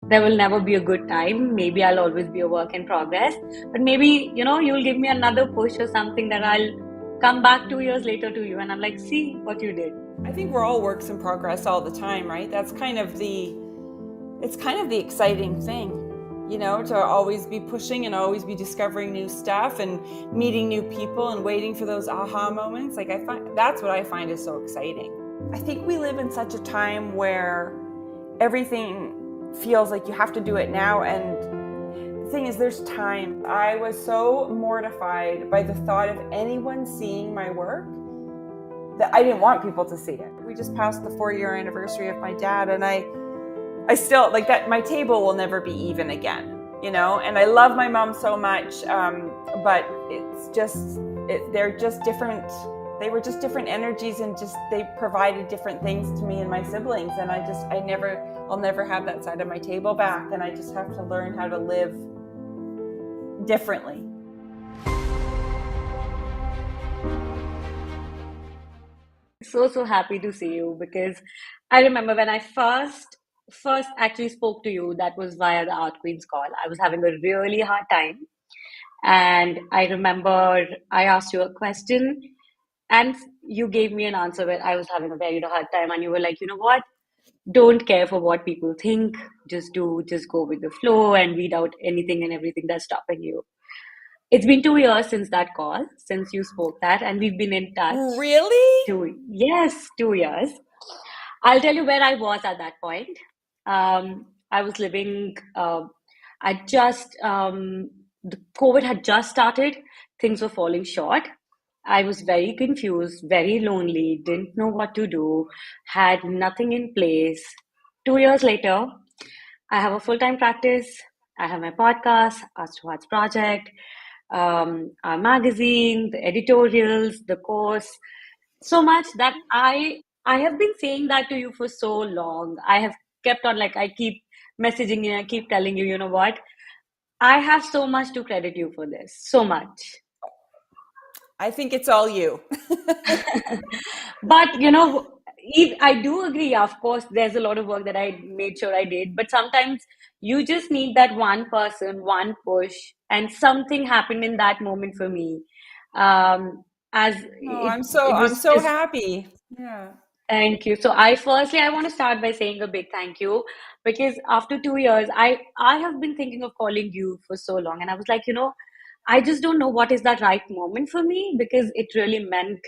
there will never be a good time. Maybe I'll always be a work in progress. But maybe, you'll give me another push or something that I'll come back 2 years later to you and I'm like, see what you did. I think we're all works in progress all the time, right? It's kind of the exciting thing, to always be pushing and always be discovering new stuff and meeting new people and waiting for those aha moments. Like I find that's what I find is so exciting. I think we live in such a time where everything feels like you have to do it now, and the thing is there's time. I was so mortified by the thought of anyone seeing my work that I didn't want people to see it. We just passed the 4-year anniversary of my dad, and I still like that. My table will never be even again, and I love my mom so much. But it's just, they're just different. They were just different energies, and just, they provided different things to me and my siblings. And I'll never have that side of my table back. And I just have to learn how to live differently. So happy to see you because I remember when I first actually spoke to you, that was via the Art Queens call. I was having a really hard time. And I remember I asked you a question and you gave me an answer where I was having a very hard time. And you were like, you know what? Don't care for what people think. Just go with the flow and weed out anything and everything that's stopping you. It's been 2 years since that call, since you spoke that, and we've been in touch. Really? Yes, 2 years. I'll tell you where I was at that point. I was living, the COVID had just started, things were falling short. I was very confused, very lonely, didn't know what to do, had nothing in place. 2 years later, I have a full-time practice. I have my podcast, Ask to Hearts Project, our magazine, the editorials, the course. So much that I have been saying that to you for so long. I have kept on, like, I keep messaging you, I keep telling you, you know what? I have so much to credit you for this. So much. I think it's all you. But I do agree, of course, there's a lot of work that I made sure I did, but sometimes you just need that one person, one push, and something happened in that moment for me. As Oh, it it I'm was so just happy. Yeah. thank you. So I want to start by saying a big thank you because after 2 years, I have been thinking of calling you for so long, and I was like, I just don't know what is that right moment for me because it really meant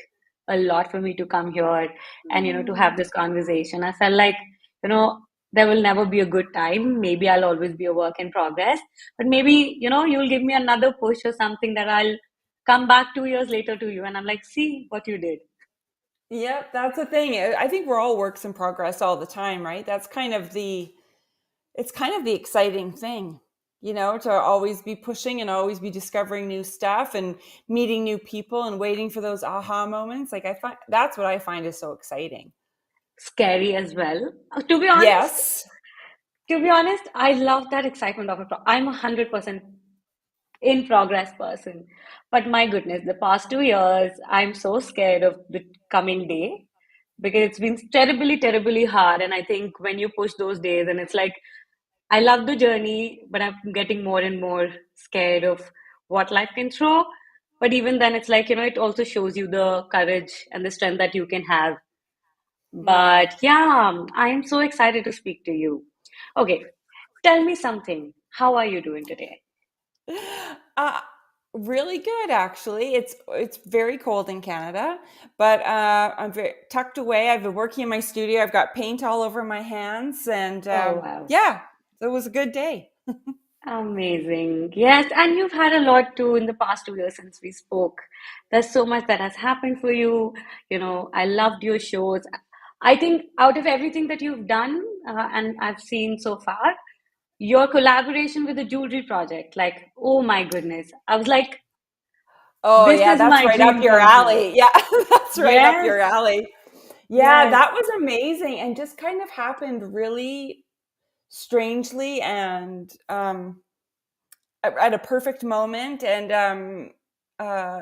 a lot for me to come here and to have Oh. this conversation. I felt like you know there will never be a good time. Maybe I'll always be a work in progress, but maybe you'll give me another push or something that I'll come back 2 years later to you, and I'm like, see what you did. Yep, that's the thing. I think we're all works in progress all the time, right? It's kind of the exciting thing, to always be pushing and always be discovering new stuff and meeting new people and waiting for those aha moments. Like I find that's what I find is so exciting. Scary as well. Yes. To be honest, I love that excitement of it. I'm 100% in progress person. But my goodness, the past 2 years, I'm so scared of the coming day because it's been terribly, terribly hard. And I think when you push those days, and it's like, I love the journey, but I'm getting more and more scared of what life can throw. But even then, it's like, it also shows you the courage and the strength that you can have. Yeah. But yeah, I am so excited to speak to you. Okay, tell me something. How are you doing today? Uh, really good, actually. It's very cold in Canada, but I'm very tucked away. I've been working in my studio. I've got paint all over my hands, and Oh, wow. yeah, it was a good day. Amazing. Yes, and you've had a lot too in the past 2 years since we spoke. There's so much that has happened for you. I loved your shows. I think out of everything that you've done and I've seen so far, your collaboration with the jewelry project, like, oh my goodness. I was like, Oh this yeah, is that's my right up dream your come true. alley. Yeah, that's right up Yes, your alley. Yeah, yes. that was amazing and just kind of happened really strangely and at a perfect moment. And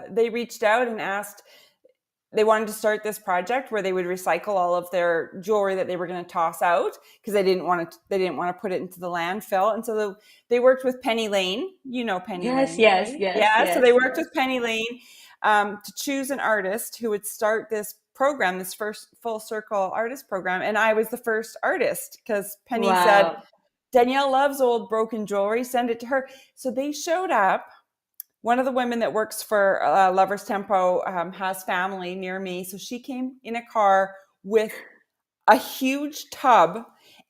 they reached out and asked. they wanted to start this project where they would recycle all of their jewelry that they were going to toss out because they didn't want to put it into the landfill. And so they worked with Penny Lane. You know Penny Yes, Lane, yes, right? yes, Yeah. So yes, they worked yes. with Penny Lane to choose an artist who would start this program, this first Full Circle artist program. And I was the first artist because Penny said, Wow. Danielle loves old broken jewelry, send it to her. So they showed up. One of the women that works for Lovers Tempo has family near me. So she came in a car with a huge tub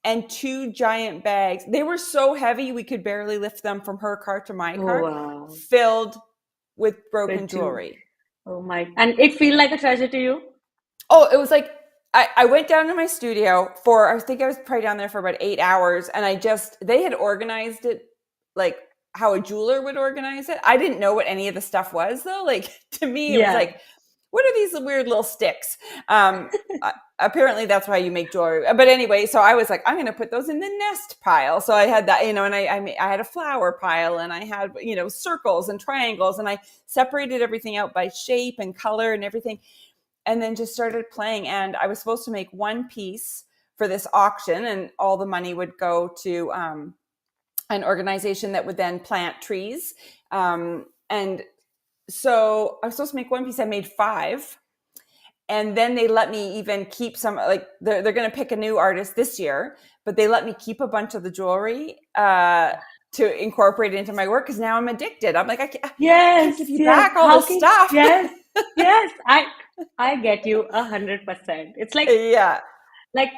and 2 giant bags. They were so heavy, we could barely lift them from her car to my Oh, car, wow. filled with broken With two. jewelry. Oh my. And it feel like a treasure to you? Oh, it was like, I went down to my studio I think I was probably down there for about 8 hours. And they had organized it like how a jeweler would organize it. I didn't know what any of the stuff was though. Like to me, it was Yeah. like, what are these weird little sticks? Apparently that's why you make jewelry. But anyway, so I was like, I'm going to put those in the nest pile. So I had that, and I had a flower pile, and I had, circles and triangles, and I separated everything out by shape and color and everything. And then just started playing. And I was supposed to make one piece for this auction, and all the money would go to an organization that would then plant trees. And so I was supposed to make one piece. I made 5. And then they let me even keep some, like they're going to pick a new artist this year, but they let me keep a bunch of the jewelry to incorporate into my work because now I'm addicted. I'm like, I can't give Yes, you yes. back all the stuff. Yes, yes. I get you 100%. It's Yeah. like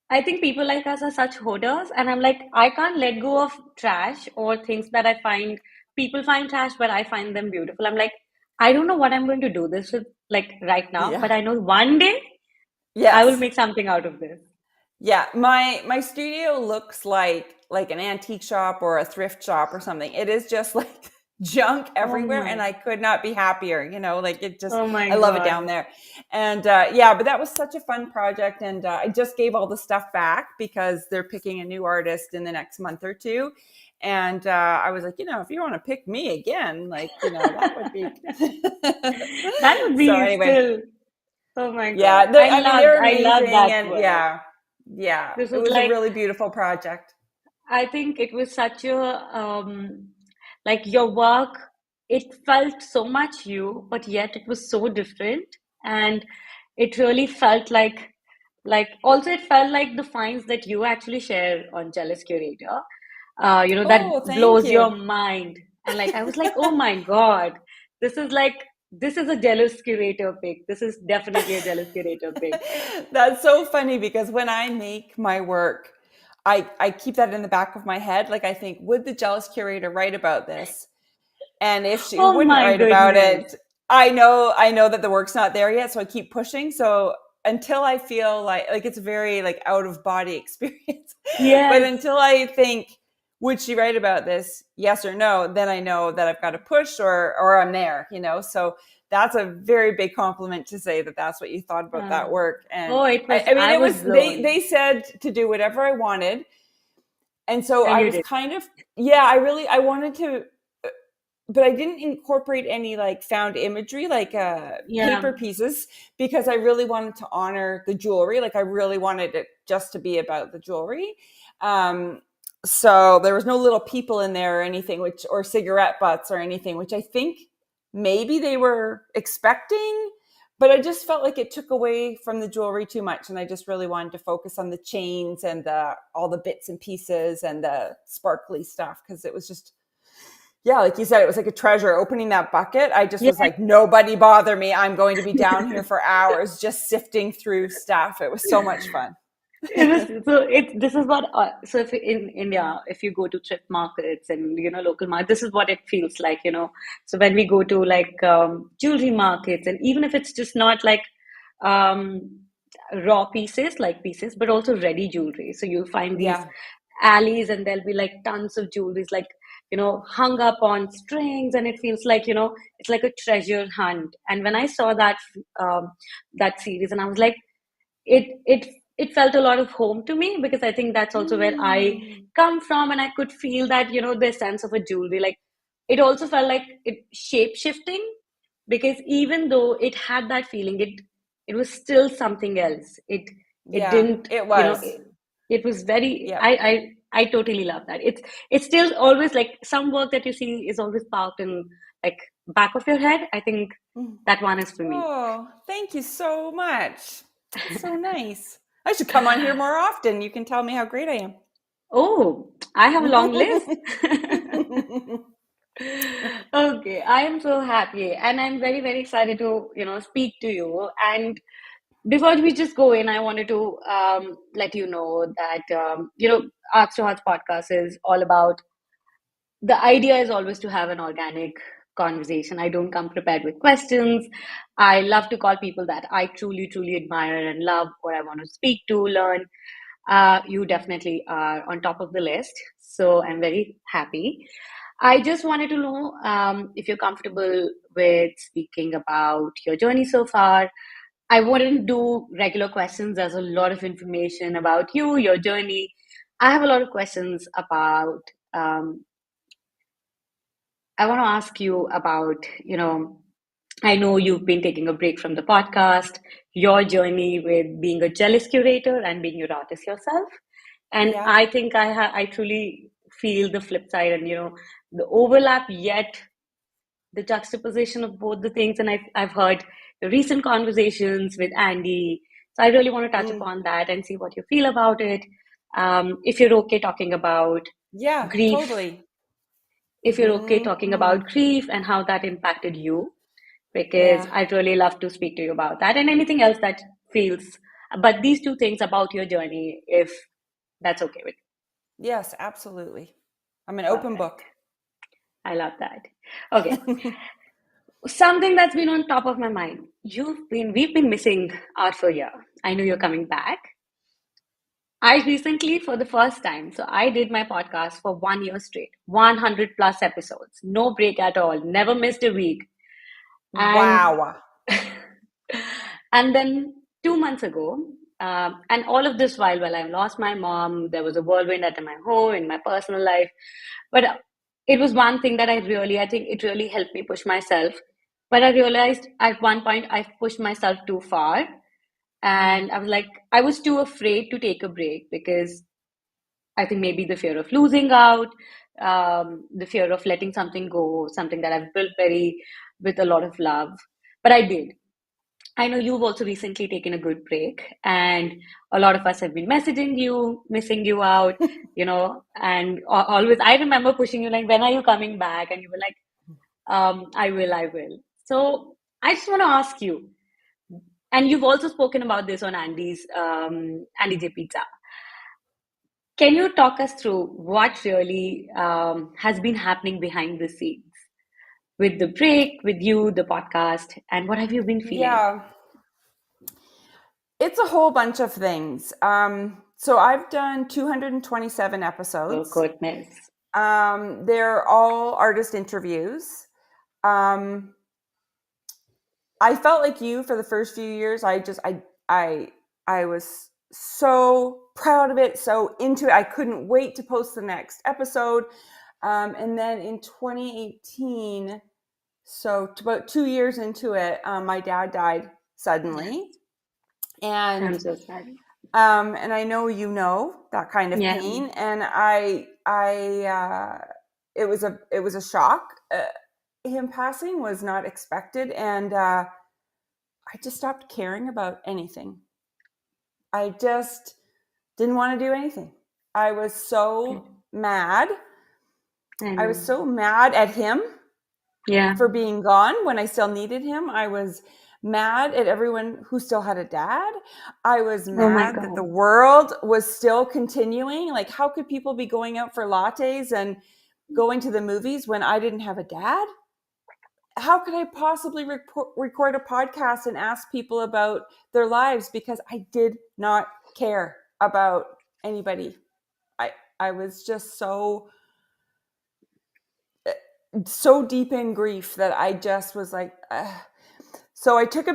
I think people like us are such hoarders, and I'm like, I can't let go of trash or things that I find people find trash, but I find them beautiful. I'm like, I don't know what I'm going to do this with like right now, Yeah. but I know one day I will Yes. make something out of this. Yeah. My studio looks like an antique shop or a thrift shop or something. It is just like junk Oh everywhere, and my, I could not be happier. Like it just, oh my I love it down God. there. And yeah, but that was such a fun project. And I just gave all the stuff back because they're picking a new artist in the next month or two. And I was like, if you want to pick me again, like, that would be. That would So be anyway, still, oh my God. yeah, I mean, they're I love amazing. that And work. yeah, This it was was a like, really beautiful project. I think it was such a, like your work, it felt so much you, but yet it was so different. And it really felt also it felt like the finds that you actually share on Jealous Curator, that Oh, thank blows your you. mind. And like, I was like, oh my God, this is like, this is a Jealous Curator pick. This is definitely a Jealous Curator pick. That's so funny because when I make my work, I keep that in the back of my head. Like I think, would the jealous curator write about this? And if she Oh wouldn't my write about goodness. it, I know that the work's not there yet. So I keep pushing. So until I feel like it's a very like out of body experience, but Yes. until I think, would she write about this? Yes or no? Then I know that I've got to push or I'm there. So that's a very big compliment to say that that's what you thought about Uh, that work. And oh, it was, I mean, I it was was, they blown. said to do whatever I wanted. And so And I you was did. kind of, yeah, I wanted to, but I didn't incorporate any like found imagery, like Yeah. paper pieces, because I really wanted to honor the jewelry. Like I really wanted it just to be about the jewelry. Um, so there was no little people in there or anything, or cigarette butts or anything, which I think maybe they were expecting, but I just felt like it took away from the jewelry too much. And I just really wanted to focus on the chains and all the bits and pieces and the sparkly stuff. Cause it was just, yeah, like you said, it was like a treasure. Opening that bucket, I just Yeah. was like, nobody bother me. I'm going to be down here for hours just sifting through stuff. It was so much fun. It was so it this is what so if in India if you go to thrift markets and local market, this is what it feels like, so when we go to like jewelry markets, and even if it's just not like um raw pieces like pieces, but also ready jewelry, so you'll find these Yeah. alleys and there'll be like tons of jewelries like hung up on strings, and it feels like it's like a treasure hunt. And when I saw um that series, and I was like, it felt a lot of home to me, because I think that's also where I Mm. come from, and I could feel that the sense of a jewelry, like it also felt like it shape shifting, because even though it had that feeling, it was still something else. It Yeah, didn't, it you know, was. it was very. Yep. I totally love that. It's still always like some work that you see is always parked in like back of your head. I think that one is for me. Oh, thank you so much. That's so nice. I should come on here more often. You can tell me how great I am. Oh, I have a long list. Okay, I am so happy and I'm very, very excited to, speak to you. And before we just go in, I wanted to let you know that, Arts to Hearts podcast is all about the idea is always to have an organic conversation. I don't come prepared with questions. I love to call people that I truly, truly admire and love, or I want to speak to, learn. You definitely are on top of the list. So I'm very happy. I just wanted to know if you're comfortable with speaking about your journey so far. I wouldn't do regular questions. There's a lot of information about you, your journey. I have a lot of questions about um, I want to ask you about, I know you've been taking a break from the podcast, your journey with being a jealous curator and being your artist yourself. And Yeah. I think I truly feel the flip side and, the overlap, yet the juxtaposition of both the things. And I've heard the recent conversations with Andy. So I really want to touch Mm. upon that and see what you feel about it. If you're okay talking about Yeah, grief, totally. if you're okay talking Hmm. about grief and how that impacted you, because Yeah. I'd really love to speak to you about that and anything else that feels, but these two things about your journey, if that's okay with Yes, absolutely. I'm an you. open Perfect. book. I love that. Okay. Something that's been on top of my mind. We've been missing art for a year. I know you're coming back. I recently, for the first time, so I did my podcast for 1 year straight, 100 plus episodes, no break at all, never missed a week. And Wow. and then 2 months ago, and all of this while I lost my mom, there was a whirlwind at my home in my personal life. But it was one thing that I think it really helped me push myself. But I realized at one point I pushed myself too far, Mm. and I was like, I was too afraid to take a break because I think maybe the fear of losing out, the fear of letting something go, something that I've built very with a lot of love. But I did. I know you've also recently taken a good break, and a lot of us have been messaging you, missing you out, and always I remember pushing you like, when are you coming back? And you were like, I will. So I just want to ask you, and you've also spoken about this on Andy J Pizza. Can you talk us through what really has been happening behind the scenes with the break, with you, the podcast, and what have you been feeling? Yeah, it's a whole bunch of things. So I've done 227 Oh, episodes. goodness. They're all artist interviews. Um, I felt like you for the first few years. I was so proud of it, so into it. I couldn't wait to post the next episode. And then in 2018, so about 2 years into it, my dad died suddenly, I'm and so sorry. and I know you know that kind of Yeah. pain, and it was a shock. Him passing was not expected, and I just stopped caring about anything. I just didn't want to do anything. I was Good. so mad. I I was know. so mad at him Yeah. for being gone when I still needed him. I was mad at everyone who still had a dad. I was Oh my mad that the God. world was still continuing. Like, how could people be going out for lattes and going to the movies when I didn't have a dad? How could I possibly record a podcast and ask people about their lives, because I did not care about anybody. I I was just so deep in grief that I just was like, ugh. So I took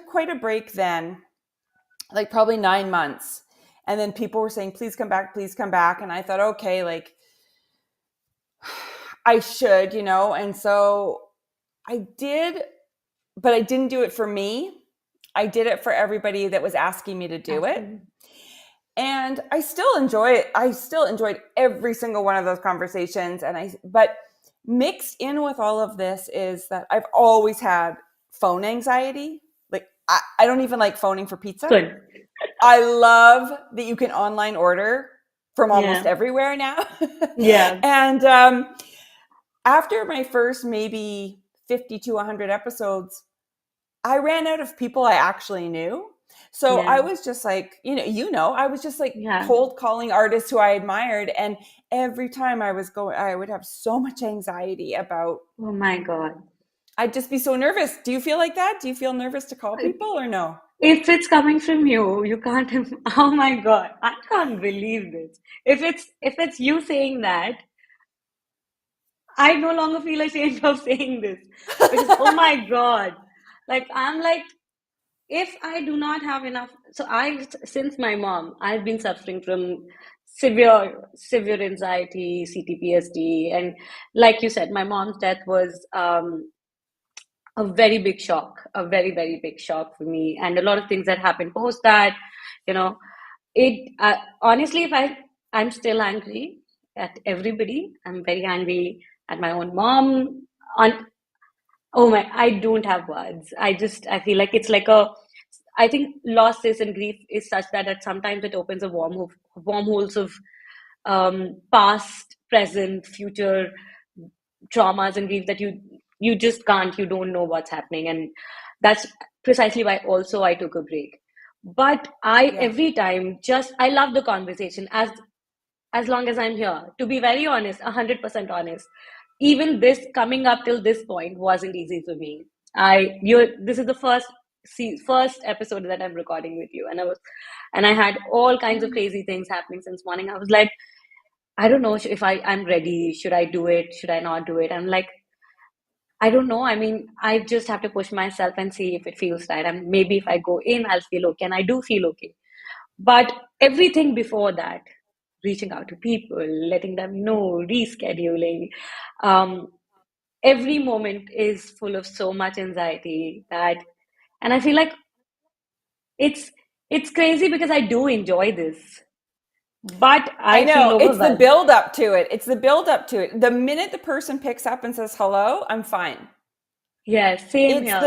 quite a break then, like probably 9 months. And then people were saying, please come back, please come back. And I thought, okay, like I should, And so I did but I didn't do it for me. I did it for everybody that was asking me to do it. Absolutely. And I still enjoy it. I still enjoyed every single one of those conversations. But mixed in with all of this is that I've always had phone anxiety. Like I don't even like phoning for pizza. Good. I love that you can online order from almost Yeah. everywhere now. Yeah. And after my first maybe 50 to 100 episodes, I ran out of people I actually knew. So I Yeah. was just like, I was just like Yeah. cold calling artists who I admired. And every time I was going, I would have so much anxiety about, Oh my God. I'd just be so nervous. Do you feel like that? Do you feel nervous to call people or no? If it's coming from you, you can't. Oh my God, I can't believe this. If it's you saying that, I no longer feel ashamed of saying this because oh my God, like I'm like if I do not have enough. So I since my mom, I've been suffering from severe anxiety, CTPSD, and like you said, my mom's death was a very big shock, a very, very big shock for me. And a lot of things that happened post that, you know, honestly, I'm still angry at everybody. I'm very angry at my own mom. On, oh my, I don't have words. I feel like it's like I think losses and grief is such that sometimes it opens a wormholes of past, present, future traumas and grief that you just can't, you don't know what's happening. And that's precisely why also I took a break. But I Yeah. every time just I love the conversation as long as I'm here. To be very honest, 100% honest, even this coming up till this point wasn't easy for me. This is the first episode that I'm recording with you, and I had all kinds of crazy things happening since morning. I was like, I don't know if I'm ready. Should I do it? Should I not do it? I'm like, I don't know. I mean, I just have to push myself and see if it feels right. And maybe if I go in, I'll feel okay. And I do feel okay. But everything before that, reaching out to people, letting them know, rescheduling, um, every moment is full of so much anxiety and I feel like it's it's crazy because I do enjoy this, but I I feel know. It's the overwhelmed. build up to it. It's the build up to it. The minute the person picks up and says hello, I'm fine. Yeah, same It's here.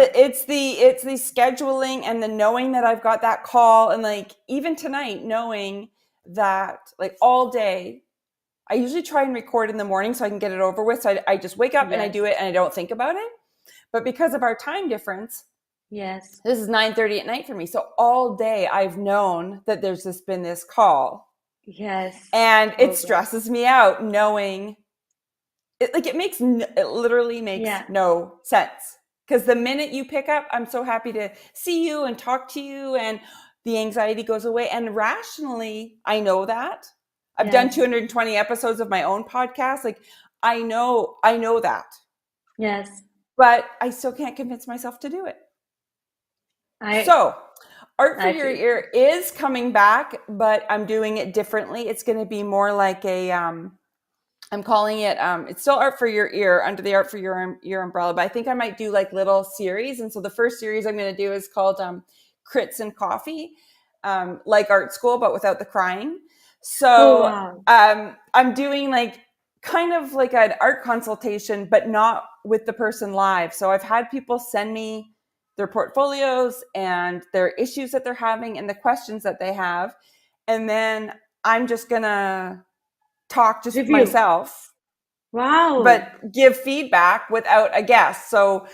the scheduling and the knowing that I've got that call, and like even tonight knowing that like all day I usually try and record in the morning so I can get it over with. So I just wake up and I Yes, do it and I don't think about it. But because of our time difference, yes, this is 9:30 at night for me. So all day I've known that there's been this call, yes. and it Oh God. stresses me out knowing it literally makes Yeah, no sense. Because the minute you pick up, I'm so happy to see you and talk to you, and the anxiety goes away. And rationally, I know that. I've done yes, 220 episodes of my own podcast. Like I know that, yes. but I still can't convince myself to do it. I So, Art for I Your feel Ear is coming back, but I'm doing it differently. It's going to be more like I'm calling it it's still Art for Your Ear under the Art for Your Ear umbrella, but I think I might do like little series. And so the first series I'm going to do is called Crits and Coffee, like art school but without the crying. oh So wow. I'm doing like kind of like an art consultation but not with the person live. So I've had people send me their portfolios and their issues that they're having and the questions that they have, and then I'm just going to talk just Review. myself, Wow. but give feedback without a guest. So,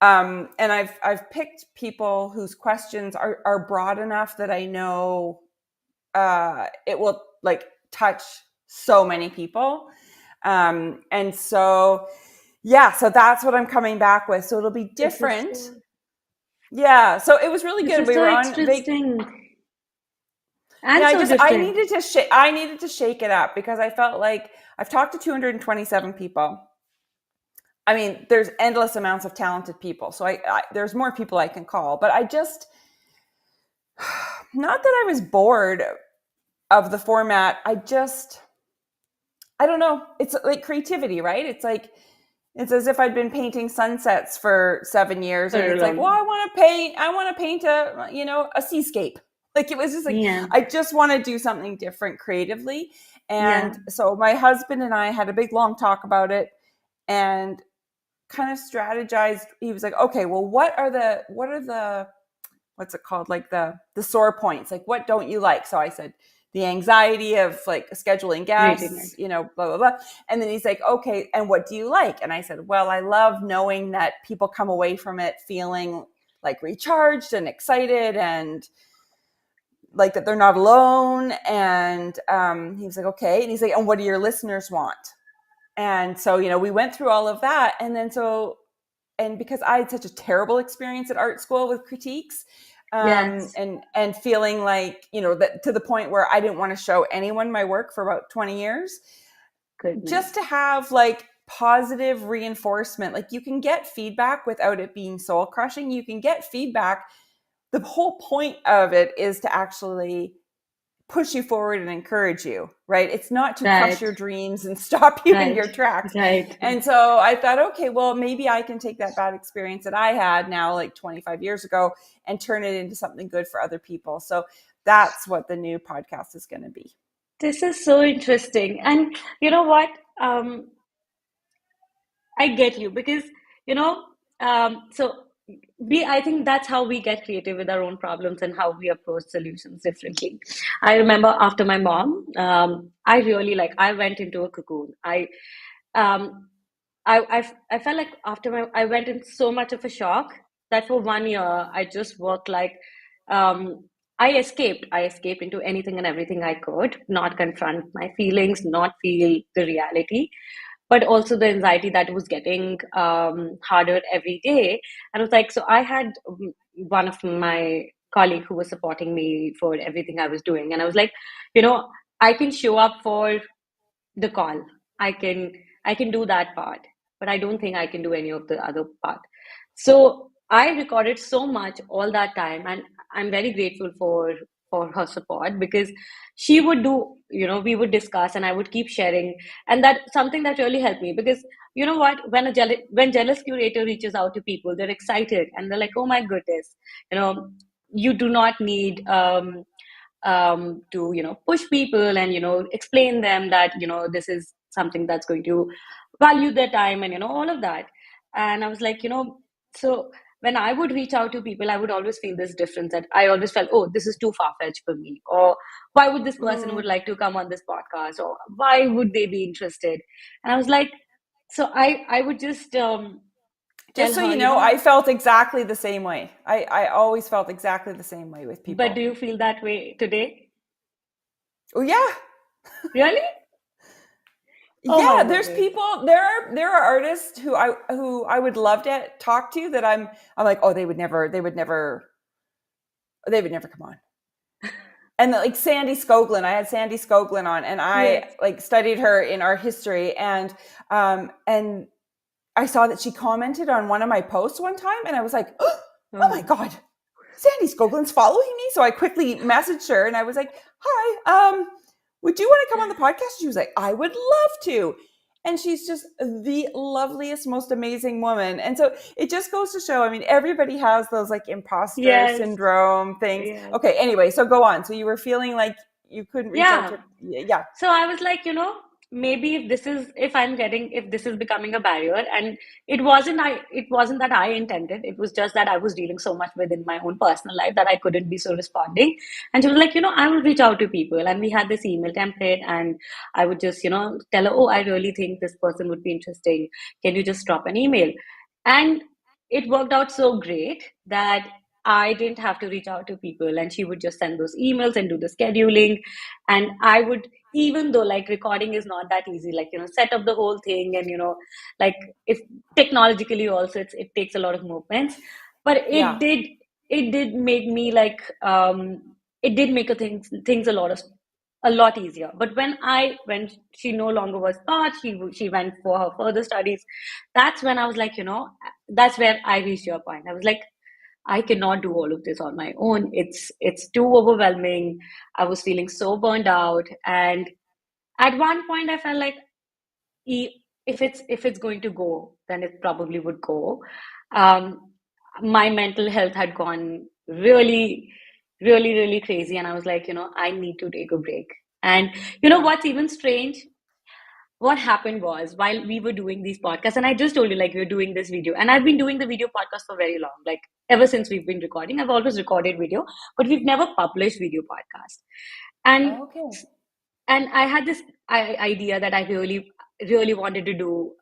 and I've picked people whose questions are broad enough that I know it will like touch so many people. And so, yeah, so that's what I'm coming back with. So it'll be This is different. so Yeah, so it was really this good. is We so were on interesting and Yeah, so I different. needed to shake it up because I felt like I've talked to 227 people. I mean, there's endless amounts of talented people. So there's more people I can call, but I just, not that I was bored of the format. I don't know. It's like creativity, right? It's like It's as if I'd been painting sunsets for 7 years, and For a it's like, well, long. I want to paint a seascape. Like, it was just like, Yeah. I just want to do something different creatively. Yeah. And so my husband and I had a big long talk about it, and kind of strategized. He was like, okay, well, what are the what's it called, like the sore points, like what don't you like? So I said the anxiety of like scheduling Reading guests, it. blah blah blah. And then he's like, okay, and what do you like? And I said, well, I love knowing that people come away from it feeling like recharged and excited, and like that they're not alone. And he was like, okay. And he's like, and what do your listeners want? And so, we went through all of that. And then and because I had such a terrible experience at art school with critiques, Yes. and feeling like, that to the point where I didn't want to show anyone my work for about 20 years, just Goodness. to have like positive reinforcement. Like, you can get feedback without it being soul crushing. You can get feedback. The whole point of it is to actually push you forward and encourage you, right? It's not to crush Right. your dreams and stop you in Right. your tracks. Right. And so I thought, okay, well, maybe I can take that bad experience that I had now, like 25 years ago, and turn it into something good for other people. So that's what the new podcast is going to be. This is so interesting. And you know what? Um, I get you because, you know, so I think that's how we get creative with our own problems and how we approach solutions differently. I remember after my mom, I really I went into a cocoon. Um, I felt like I went in so much of a shock that for 1 year, I just worked um, I escaped. I escaped into anything and everything I could, not confront my feelings, not feel the reality, but also the anxiety that was getting harder every day. And it was like, so I had one of my colleague who was supporting me for everything I was doing. And I was like, you know, I can show up for the call. I can I can do that part, but I don't think I can do any of the other part. So I recorded so much all that time, and I'm very grateful for her support because she would do, we would discuss and I would keep sharing, and that's something that really helped me because you know what, when jealous curator reaches out to people, they're excited and they're like, oh my goodness, you know, you do not need to push people and explain them that this is something that's going to value their time and all of that. And I was like, so when I would reach out to people, I would always feel this difference, that I always felt, oh, this is too far-fetched for me, or why would this person would Mm. like to come on this podcast, or why would they be interested? And I was like, so I would just tell Just so her, you know, I felt exactly the same way. I always felt exactly the same way with but do people. you feel that way today? Oh yeah. Really? Oh my Yeah, there's goodness. people, there are artists who I would love to talk to, that I'm like, oh, they would never come on. And like Sandy Skoglund, I had Sandy Skoglund on, and I Yes. like studied her in art history, and I saw that she commented on one of my posts one time, and I was like, oh my Oh. god, Sandy Skoglund's following me. So I quickly messaged her, and I was like, hi, would you want to come on the podcast? She was like, I would love to. And she's just the loveliest, most amazing woman. And so it just goes to show, I mean, everybody has those like imposter Yes. syndrome things. Yes. Okay, anyway, so go on. So you were feeling like you couldn't reach out Yeah. to, yeah. So I was like, maybe if this is becoming a barrier, and it wasn't that I intended. It was just that I was dealing so much within my own personal life that I couldn't be so responding. And she was like, I will reach out to people. And we had this email template, and I would just, tell her, oh, I really think this person would be interesting. Can you just drop an email? And it worked out so great that I didn't have to reach out to people, and she would just send those emails and do the scheduling. And I would, even though like recording is not that easy, like, set up the whole thing, and, like, if technologically also it takes a lot of movements, but Yeah. it did make me like, it did make things a lot easier. But when she no longer was taught, she went for her further studies. That's when I was like, that's where I reached your point. I was like, I cannot do all of this on my own. It's too overwhelming. I was feeling so burned out, and at one point I felt like if it's going to go, then it probably would go. Um, my mental health had gone really, really, really crazy, and I was like, I need to take a break. And Yeah. what's even strange? What happened was while we were doing these podcasts, and I just told you like we are doing this video, and I've been doing the video podcast for very long, like ever since we've been recording. I've always recorded video, but we've never published video podcast. And Okay. and I had this idea that I really, really wanted to do.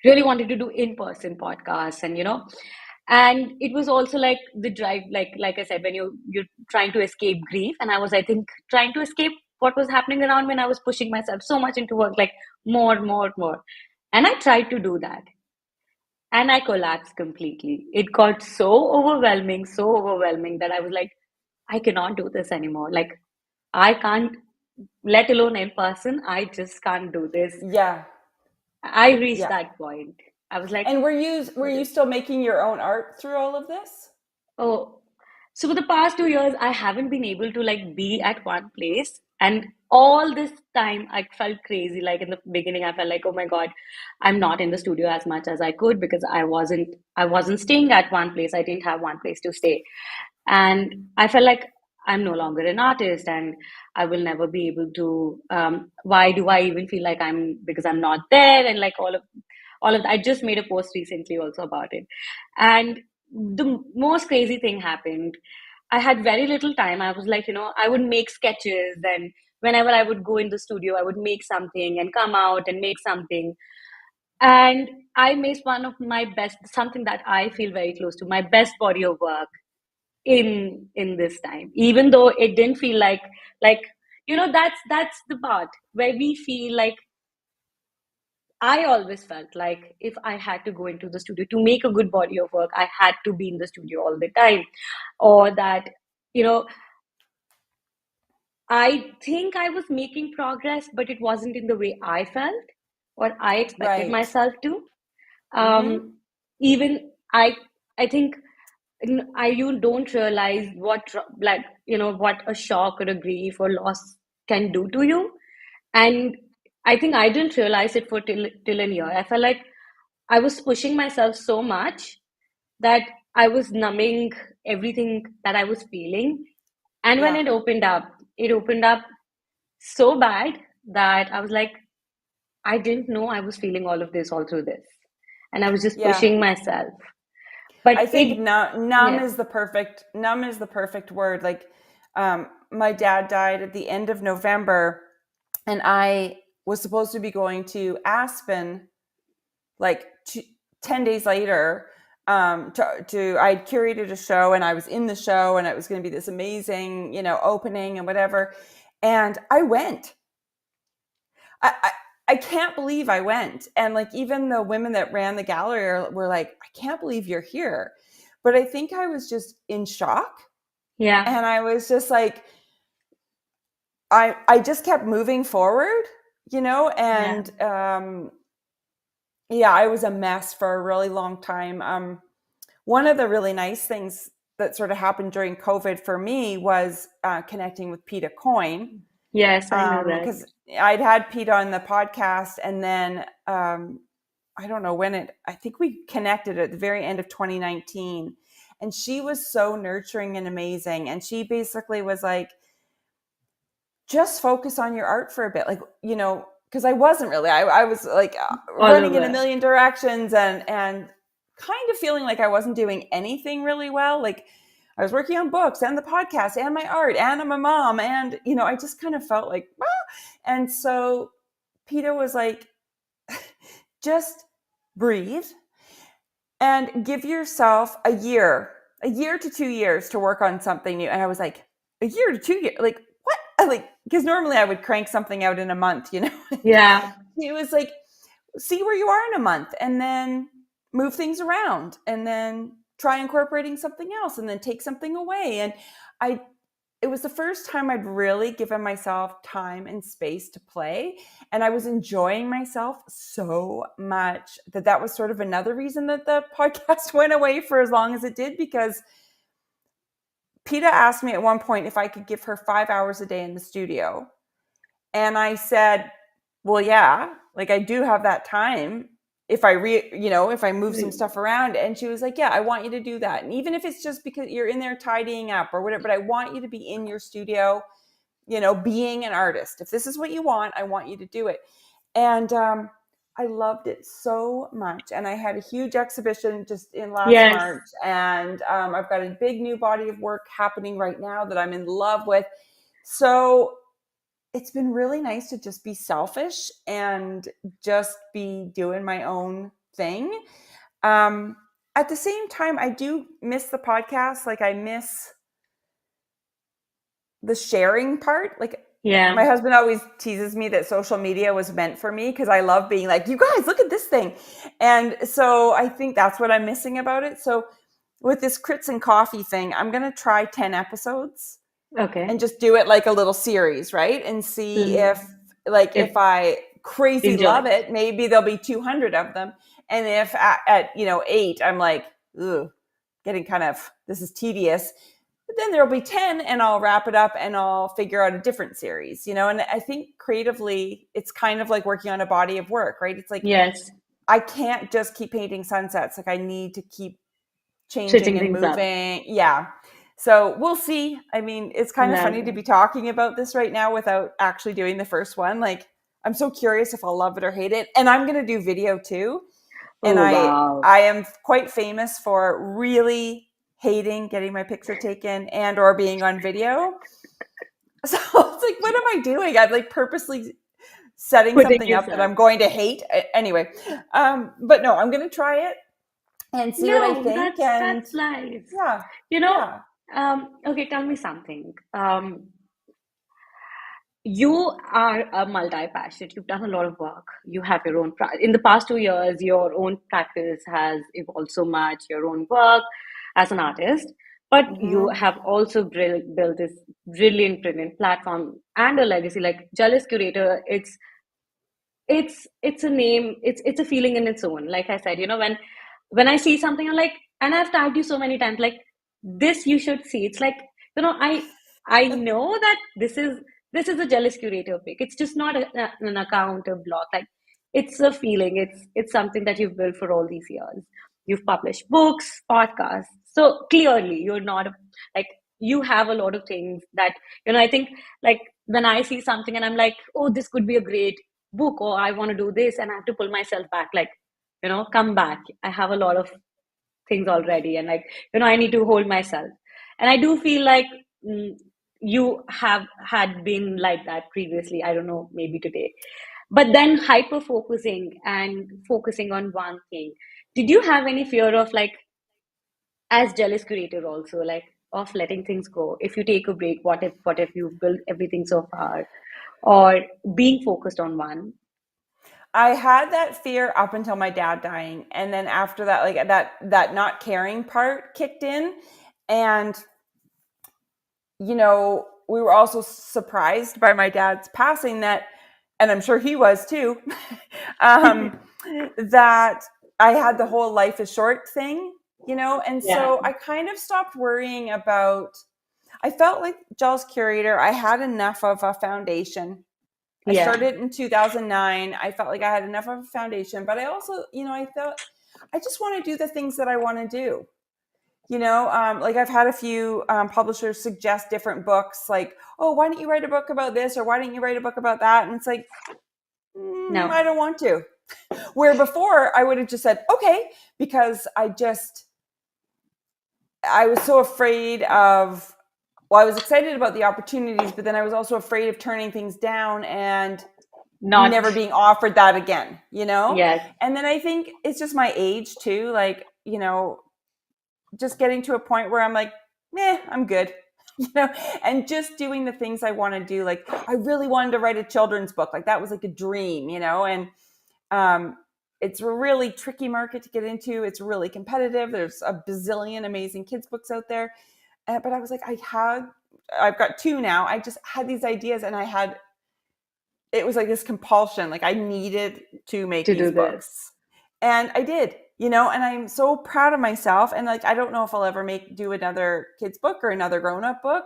Really wanted to do in-person podcasts, and it was also like the drive, like I said, when you're trying to escape grief, and I was, I think, trying to escape what was happening around when I was pushing myself so much into work, like more, more, more. And I tried to do that, and I collapsed completely. It got so overwhelming that I was like, I cannot do this anymore. Like, I can't, let alone in person, I just can't do this. Yeah. I reached Yeah. that point. I was like, And were you still making your own art through all of this? oh, so for the past 2 years, I haven't been able to like be at one place. And all this time, I felt crazy. Like in the beginning, I felt like, oh my God, I'm not in the studio as much as I could because I wasn't staying at one place. I didn't have one place to stay. And I felt like I'm no longer an artist and I will never be able to. Why do I even feel like because I'm not there? And like all of that. I just made a post recently also about it. And the most crazy thing happened. I had very little time. I was like, I would make sketches, and whenever I would go in the studio, I would make something and come out and make something. And I made one of my best, something that I feel very close to, my best body of work in this time. Even though it didn't feel like that's the part where we feel like I always felt like if I had to go into the studio to make a good body of work, I had to be in the studio all the time. Or that, you know, I think I was making progress, but it wasn't in the way I felt or I expected Right. myself to. Mm-hmm. Even I think you don't realize what a shock or a grief or loss can do to you. And I think I didn't realize it for till a year. I felt like I was pushing myself so much that I was numbing everything that I was feeling. And when Yeah. it opened up so bad that I was like, I didn't know I was feeling all of this all through this. And I was just Yeah. pushing myself. But I think numb yeah, is the perfect word. Like, my dad died at the end of November, and I was supposed to be going to Aspen like 10 days later. I'd curated a show and I was in the show and it was going to be this amazing, opening and whatever. And I went. I, I I can't believe I went. And like even the women that ran the gallery were like, I can't believe you're here. But I think I was just in shock. yeah, And I was just like, I just kept moving forward, yeah, and yeah, I was a mess for a really long time. One of the really nice things that sort of happened during COVID for me was connecting with Peter Coyne, yes, I know that. because I'd had Pete on the podcast, and then I don't know I think we connected at the very end of 2019. And she was so nurturing and amazing. And she basically was like, just focus on your art for a bit. Like, because I wasn't really, I was like All running in a over. million directions and kind of feeling like I wasn't doing anything really well. Like, I was working on books and the podcast and my art and I'm a mom. And, I just kind of felt like, ah. And so Peter was like, just breathe and give yourself a year to 2 years to work on something new. And I was like, a year to 2 years? Like, what? Because normally I would crank something out in a month, Yeah, He was like, see where you are in a month and then move things around and then try incorporating something else and then take something away. And I it was the first time I'd really given myself time and space to play. And I was enjoying myself so much that was sort of another reason that the podcast went away for as long as it did, because PETA asked me at one point if I could give her 5 hours a day in the studio. And I said, well, yeah, Like I do have that time if if I move some stuff around. And she was like, yeah, I want you to do that. And even if it's just because you're in there tidying up or whatever, but I want you to be in your studio, being an artist. If this is what you want, I want you to do it. And I loved it so much. And I had a huge exhibition just in last Yes. March. And I've got a big new body of work happening right now that I'm in love with. So it's been really nice to just be selfish and just be doing my own thing. At the same time, I do miss the podcast. Like I miss the sharing part. Like my Yeah. husband always teases me that social media was meant for me because I love being like, you guys, look at this thing. And so I think that's what I'm missing about it. So with this Crits and Coffee thing, I'm going to try 10 episodes Okay. and just do it like a little series, right? And see if If I crazy enjoy. love it, maybe there'll be 200 of them. And if at 8, I'm like, ugh, getting kind of, this is tedious. But then there'll be 10 and I'll wrap it up and I'll figure out a different series, and I think creatively, it's kind of like working on a body of work, right? It's like, Yes. I can't just keep painting sunsets. Like I need to keep changing Switching and things up. moving. Yeah. So we'll see. I mean, it's kind of funny to No. be talking about this right now without actually doing the first one. Like, I'm so curious if I'll love it or hate it. And I'm going to do video too. And Oh, I wow. I am quite famous for really hating getting my picture taken and or being on video. So it's like, what am I doing? I'm like purposely setting Putting something up that yourself. I'm going to hate. Anyway, but no, I'm going to try it and see what I No, think. And that's nice. yeah, You know, yeah. okay, tell me something. You are a multi-passionate. You've done a lot of work. You have your own in the past 2 years, your own practice has evolved so much, your own work as an artist. But you Mm-hmm. have also built this brilliant platform and a legacy. Like Jealous Curator, it's a name, it's a feeling in its own. Like I said, when I see something, I'm like, and I've tagged you so many times, like, this you should see. It's like, I know that this is a Jealous Curator pick. It's just not an account, a blog. Like, it's a feeling. It's something that you've built for all these years. You've published books, podcasts. So clearly you're not like, you have a lot of things that, I think, like, when I see something and I'm like, oh, this could be a great book, or I want to do this, and I have to pull myself back, like, come back. I have a lot of things already, and, like, I need to hold myself. And I do feel like, mm, you have had been like that previously. I don't know, maybe today, but then hyper focusing and focusing on one thing. Did you have any fear of, like, as Jealous Curator also, like, of letting things go? If you take a break, what if you built everything so far, or being focused on one? I had that fear up until my dad dying, and then after that, like that not caring part kicked in, and we were also surprised by my dad's passing, that, and I'm sure he was too, um, that I had the whole life is short thing, and Yeah. so I kind of stopped worrying about. I felt like Jealous Curator, I had enough of a foundation. I Yeah. started in 2009. I felt like I had enough of a foundation, but I also, I thought I just want to do the things that I want to do. Like I've had a few publishers suggest different books, like, oh, why don't you write a book about this, or why don't you write a book about that? And it's like, No. I don't want to. Where before I would have just said, okay, because I was so afraid of, well, I was excited about the opportunities, but then I was also afraid of turning things down and Not. never being offered that again, Yes. And then I think it's just my age too, like, just getting to a point where I'm like, I'm good, and just doing the things I want to do. Like, I really wanted to write a children's book. Like, that was like a dream, and it's a really tricky market to get into. It's really competitive. There's a bazillion amazing kids books out there. But I was like, I've got 2 now. I just had these ideas, and it was like this compulsion. Like, I needed to make To do these this. books, and I did, and I'm so proud of myself. And like, I don't know if I'll ever do another kids book or another grown-up book.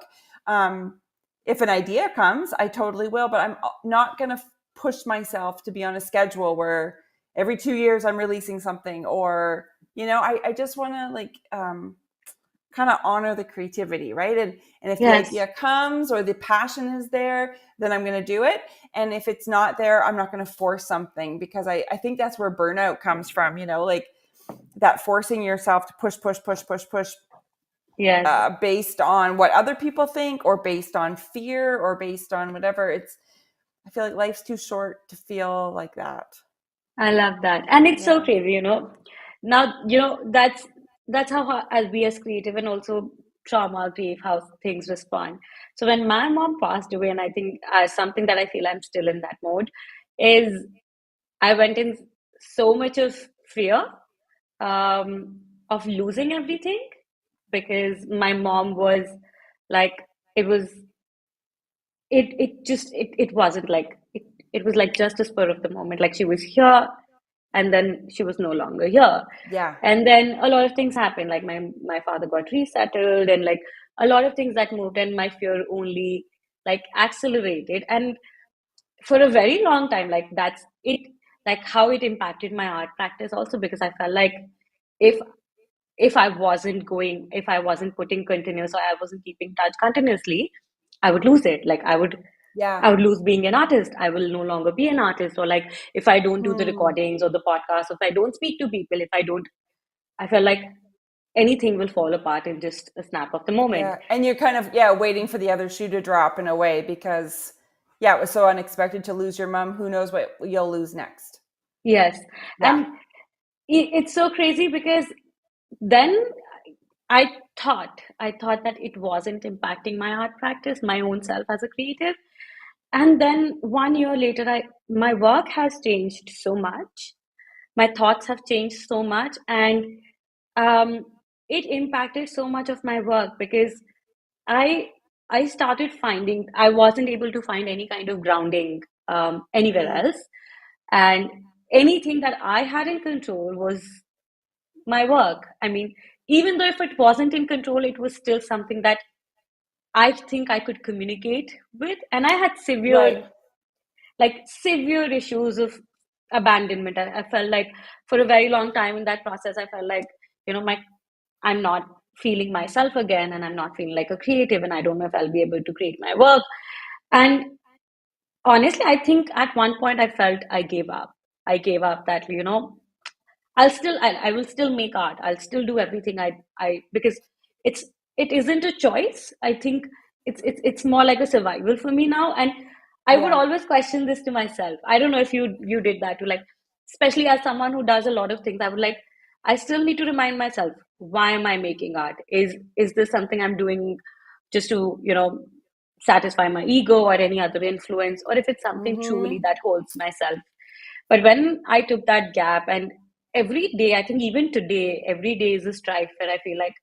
If an idea comes, I totally will, but I'm not going to push myself to be on a schedule where every 2 years I'm releasing something, or I just want to like kind of honor the creativity, right? And if the Yes. idea comes or the passion is there, then I'm going to do it. And if it's not there, I'm not going to force something, because I think that's where burnout comes from, like that forcing yourself to push Yes. based on what other people think, or based on fear, or based on whatever. I feel like life's too short to feel like that. I love that. And it's so Yeah. crazy, Now, that's how as we as creative and also trauma, grief, how things respond. So when my mom passed away, and I think something that I feel I'm still in that mode is I went in so much of fear of losing everything, because my mom was like, it was it wasn't like it was like just a spur of the moment, like she was here and then she was no longer here. Yeah. And then a lot of things happened, like my father got resettled, and like a lot of things that moved, and my fear only like accelerated. And for a very long time, like that's it, like how it impacted my art practice also, because I felt like if if I wasn't putting continuous, or I wasn't keeping touch continuously, I would lose it. Like Yeah. I would lose being an artist. I will no longer be an artist. Or like if I don't do the Hmm. recordings or the podcast, if I don't speak to people, if I don't, I feel like anything will fall apart in just a snap of the moment. Yeah. And you're kind of, yeah, waiting for the other shoe to drop in a way, because, yeah, it was so unexpected to lose your mom. Who knows what you'll lose next? Yes. Yeah. And it's so crazy because then I thought that it wasn't impacting my art practice, my own self as a creative. And then 1 year later, my work has changed so much. My thoughts have changed so much, and um, it impacted so much of my work, because I I started finding I wasn't able to find any kind of grounding anywhere Mm. else, and anything that I had in control was my work. I mean, even though if it wasn't in control, it was still something that I think I could communicate with, and I had Right. severe issues of abandonment. I felt like for a very long time in that process, I felt like, my I'm not feeling myself again, and I'm not feeling like a creative, and I don't know if I'll be able to create my work. And honestly, I think at one point I felt I gave up. I gave up that, I will still make art. I'll still do everything because it's it isn't a choice. I think it's more like a survival for me now. And I would Yeah. always question this to myself. I don't know if you did that too. Like, especially as someone who does a lot of things, I still need to remind myself, why am I making art? Is this something I'm doing just to, satisfy my ego or any other influence, or if it's something truly Mm-hmm. that holds myself. But when I took that gap, and every day, I think even today, every day is a strife where I feel like,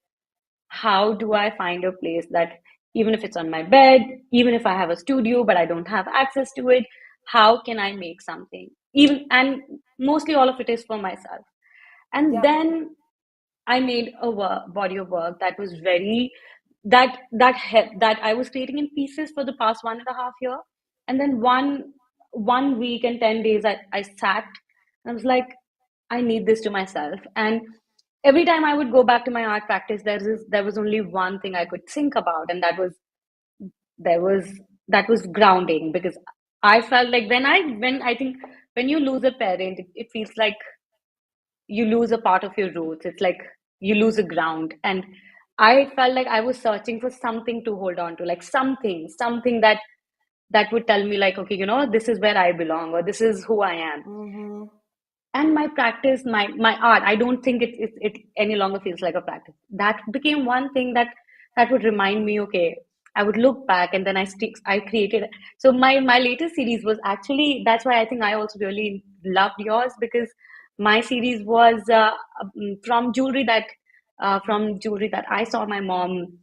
how do I find a place that, even if it's on my bed, even if I have a studio but I don't have access to it, how can I make something? Even and mostly all of it is for myself. And Yeah. then I made a body of work that was very that I was creating in pieces for the past 1.5 year, and then one week and 10 days I sat and I was like, I need this to myself. And every time I would go back to my art practice, there was only one thing I could think about, and there was that was grounding, because I felt like when I think when you lose a parent, it feels like you lose a part of your roots. It's like you lose a ground. And I felt like I was searching for something to hold on to, like something that would tell me, like, okay, this is where I belong, or this is who I am. Mm-hmm. And my practice, my art, I don't think it any longer feels like a practice. That became one thing that would remind me, okay, I would look back, and then I created. So my latest series was actually, that's why I think I also really loved yours, because my series was from jewelry that I saw my mom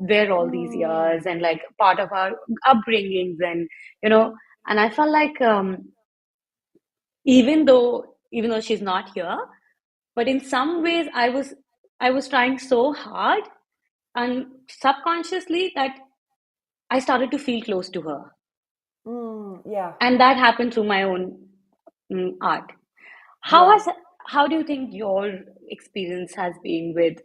wear all these Mm. years, and like part of our upbringings. And you know and I felt like, even though she's not here, but in some ways I was trying so hard, and subconsciously, that I started to feel close to her. Yeah. And that happened through my own art. How Yeah. has how do you think your experience has been with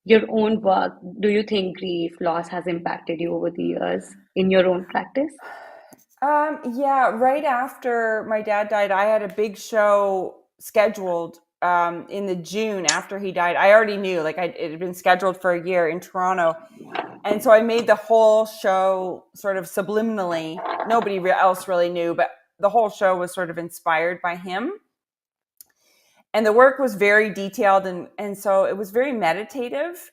your own work? Do you think grief, loss has impacted you over the years in your own practice? Yeah, right after my dad died, I had a big show scheduled in the June after he died. I already knew, like, it had been scheduled for a year in Toronto. And so I made the whole show sort of subliminally. Nobody else really knew, but the whole show was sort of inspired by him. And the work was very detailed, and so it was very meditative.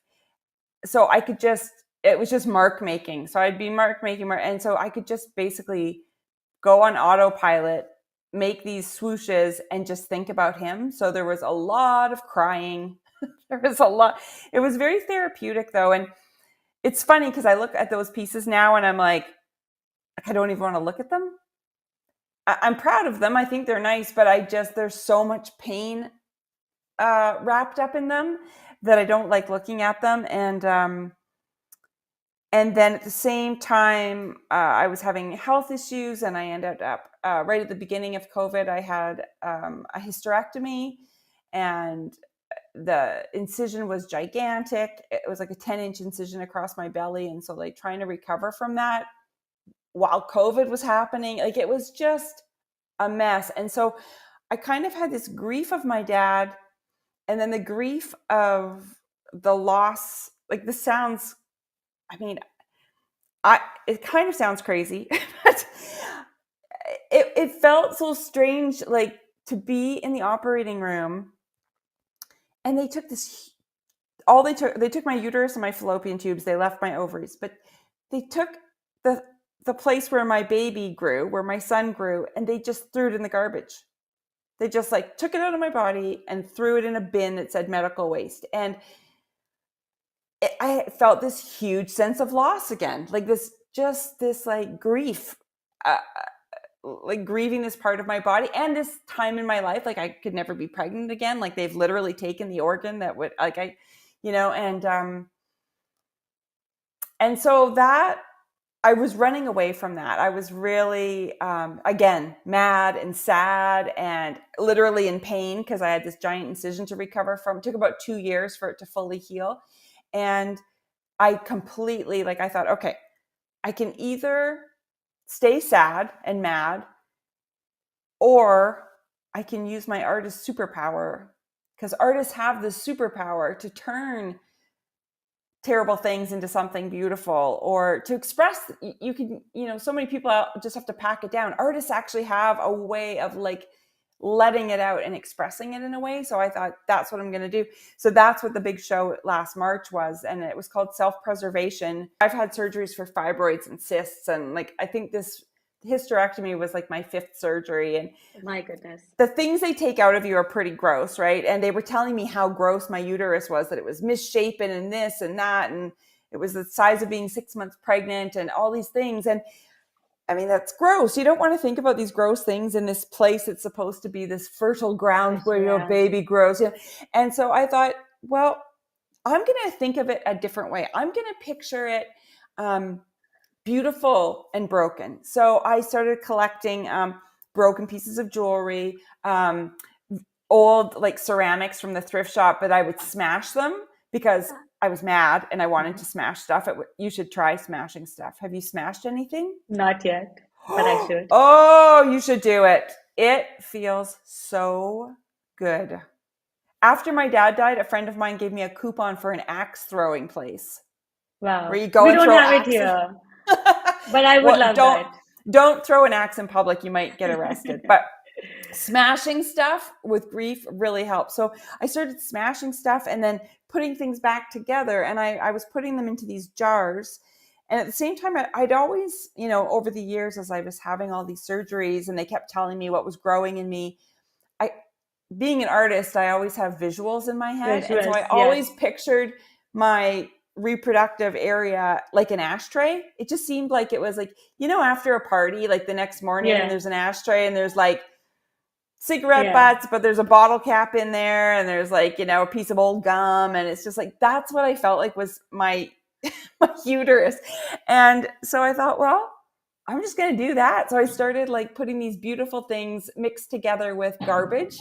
So I could just, it was just mark making. So I'd be mark making, and so I could just basically go on autopilot, make these swooshes, and just think about him. So there was a lot of crying. There was a lot. It was very therapeutic though. And it's funny because I look at those pieces now and I'm like, I don't even want to look at them. I'm proud of them. I think they're nice, but there's so much pain wrapped up in them that I don't like looking at them. And then at the same time, I was having health issues, and I ended up right at the beginning of COVID. I had a hysterectomy, and the incision was gigantic. It was like a 10-inch incision across my belly, and so like trying to recover from that while COVID was happening, like it was just a mess. And so I kind of had this grief of my dad, and then the grief of the loss. Like this sounds, I mean, it kind of sounds crazy, but it felt so strange, like to be in the operating room, and they took this. They took my uterus and my fallopian tubes. They left my ovaries, but they took the place where my baby grew, where my son grew, and they just threw it in the garbage. They just like took it out of my body and threw it in a bin that said medical waste. And I felt this huge sense of loss again, like this like grief, uh, like grieving this part of my body and this time in my life. Like I could never be pregnant again. Like they've literally taken the organ that would, like and so that I was running away from that. I was really, again, mad and sad and literally in pain because I had this giant incision to recover from. It took about 2 years for it to fully heal. And I completely, like, I thought, okay, I can either stay sad and mad, or I can use my artist superpower, because artists have the superpower to turn terrible things into something beautiful, or to express. You can, so many people just have to pack it down. Artists actually have a way of like letting it out and expressing it in a way. So I thought that's what I'm going to do. So that's what the big show last March was, and it was called Self-Preservation. I've had surgeries for fibroids and cysts, and like I think this hysterectomy was like my 5th surgery, and My goodness. the things they take out of you are pretty gross, right? And they were telling me how gross my uterus was, that it was misshapen and this and that, and it was the size of being 6 months pregnant and all these things. And I mean, that's gross. You don't want to think about these gross things in this place that's supposed to be this fertile ground where your Yeah. baby grows. And so I thought, well, I'm going to think of it a different way. I'm going to picture it beautiful and broken. So I started collecting broken pieces of jewelry, old like ceramics from the thrift shop, but I would smash them because I was mad and I wanted to smash stuff. You should try smashing stuff. Have you smashed anything? Not yet, but I should. Oh, you should do it. It feels so good. After my dad died, a friend of mine gave me a coupon for an axe throwing place where Wow. you go We and don't throw have it axes. here, but I would Well, love that. don't throw an axe in public. You might get arrested. But smashing stuff with grief really helps. So I started smashing stuff and then putting things back together, and I was putting them into these jars. And at the same time, I'd always, over the years, as I was having all these surgeries and they kept telling me what was growing in me, being an artist, I always have visuals in my head. And so Visuals, I yes. always pictured my reproductive area like an ashtray. It just seemed like it was like, after a party, like the next morning, Yeah, there's an ashtray and there's like cigarette yeah. butts, but there's a bottle cap in there, and there's like, a piece of old gum. And it's just like, that's what I felt like was my, my uterus. And so I thought, well, I'm just going to do that. So I started like putting these beautiful things mixed together with garbage.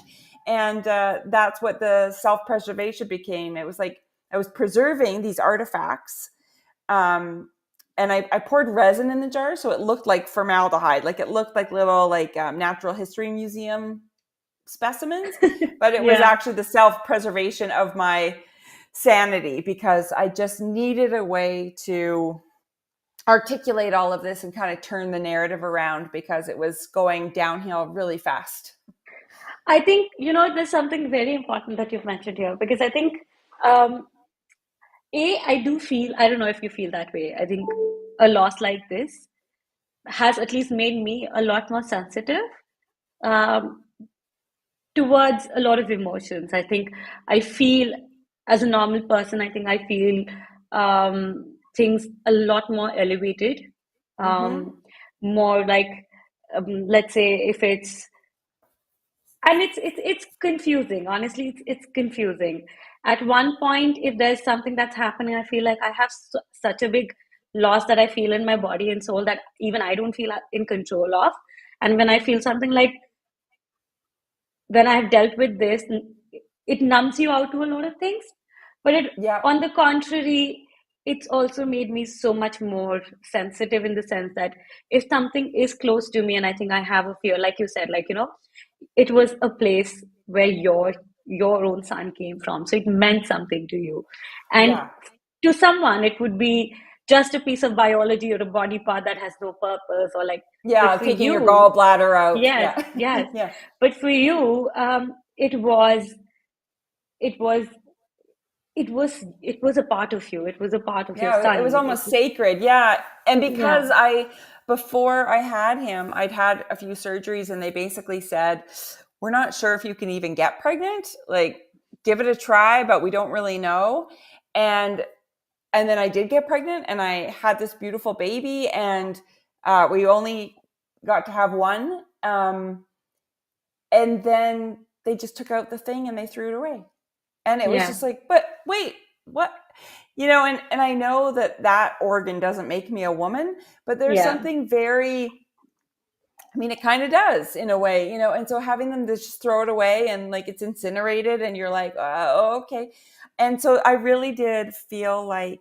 And that's what the self preservation became. It was like I was preserving these artifacts. Um, and I poured resin in the jar so it looked like formaldehyde, like it looked like little like natural history museum specimens, but it was Yeah. actually the self preservation of my sanity because I just needed a way to articulate all of this and kind of turn the narrative around because it was going downhill really fast. I think, there's something very important that you've mentioned here because I think, um, I do feel, I don't know if you feel that way. I think a loss like this has at least made me a lot more sensitive um, towards a lot of emotions. I think I feel, as a normal person, I think I feel things a lot more elevated, Mm-hmm. um, more like, let's say, if it's, and it's confusing. Honestly, it's confusing. At one point, if there's something that's happening, I feel like I have such a big loss that I feel in my body and soul that even I don't feel in control of. And when I feel something like, when I've dealt with this, it numbs you out to a lot of things. But Yeah. on the contrary, it's also made me so much more sensitive in the sense that if something is close to me and I think I have a fear, like you said, like, it was a place where your own son came from. So it meant something to you. And Yeah. to someone, it would be just a piece of biology or a body part that has no purpose or like, but Yeah. for Taking your you, gallbladder out. yes, Yeah. yes. Yeah. But for you, it was, it was a part of you. It was a part of your Yeah. It was son. almost sacred. Yeah. And Yeah, because before I had him, I'd had a few surgeries and they basically said, we're not sure if you can even get pregnant. Like, give it a try, but we don't really know. And and then I did get pregnant and I had this beautiful baby and we only got to have one. And then they just took out the thing and they threw it away. And it was yeah, just like, but wait, what? And I know that that organ doesn't make me a woman, but there's yeah, something very, I mean, it kind of does in a way, and so having them just throw it away and like it's incinerated and you're like, oh, okay. And so I really did feel like,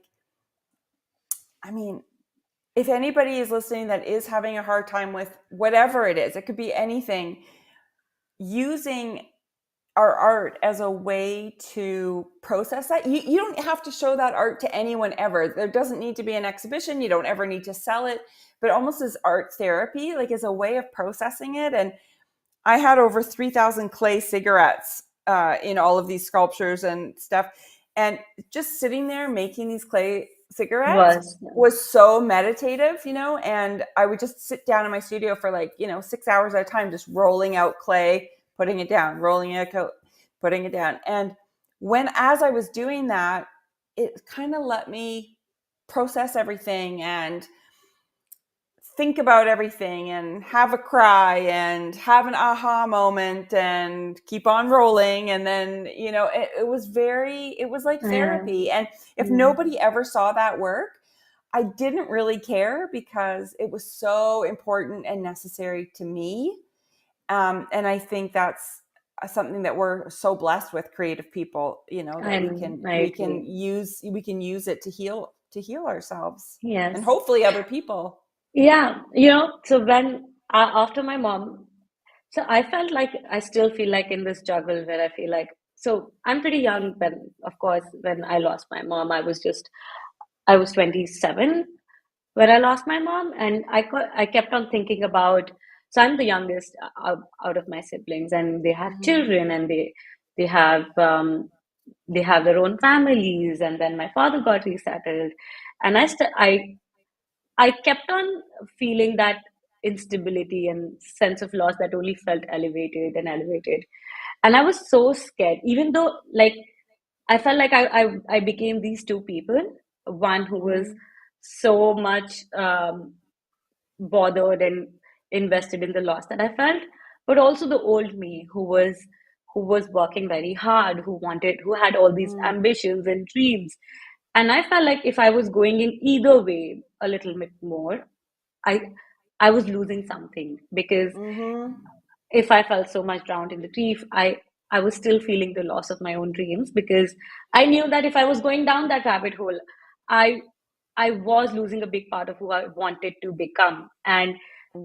I mean, if anybody is listening that is having a hard time with whatever it is, it could be anything, using our art as a way to process that. You don't have to show that art to anyone ever. There doesn't need to be an exhibition. You don't ever need to sell it, but almost as art therapy, like as a way of processing it. And I had over 3,000 clay cigarettes in all of these sculptures and stuff. And just sitting there making these clay cigarettes was, was so meditative, and I would just sit down in my studio for like, 6 hours at a time, just rolling out clay, putting it down, rolling it out, putting it down. And as I was doing that, it kind of let me process everything and think about everything and have a cry and have an aha moment and keep on rolling. And then, it was like yeah, therapy. And if yeah. nobody ever saw that work, I didn't really care because it was so important and necessary to me. And I think that's something that we're so blessed with, creative people, that we can I we can agree. use we can use it to heal ourselves and Yes. hopefully other people. Yeah, so when after my mom, so I felt like I still feel like in this juggle where I feel like, so I'm pretty young when, of course, when I lost my mom, I was 27 when I lost my mom, and I kept on thinking about. So I'm the youngest out of my siblings, and they have Mhm. children, and they have they have their own families, and then my father got resettled, and I kept on feeling that instability and sense of loss that only felt elevated and elevated. And I was so scared, even though like I felt like I became these two people, one who was Mhm. so much bothered and invested in the loss that I felt, but also the old me who was working very hard, who had all these Mm. ambitions and dreams. And I felt like if I was going in either way a little bit more, I I was losing something, because Mm-hmm. if I felt so much drowned in the grief, I was still feeling the loss of my own dreams, because I knew that if I was going down that rabbit hole, I I was losing a big part of who I wanted to become. And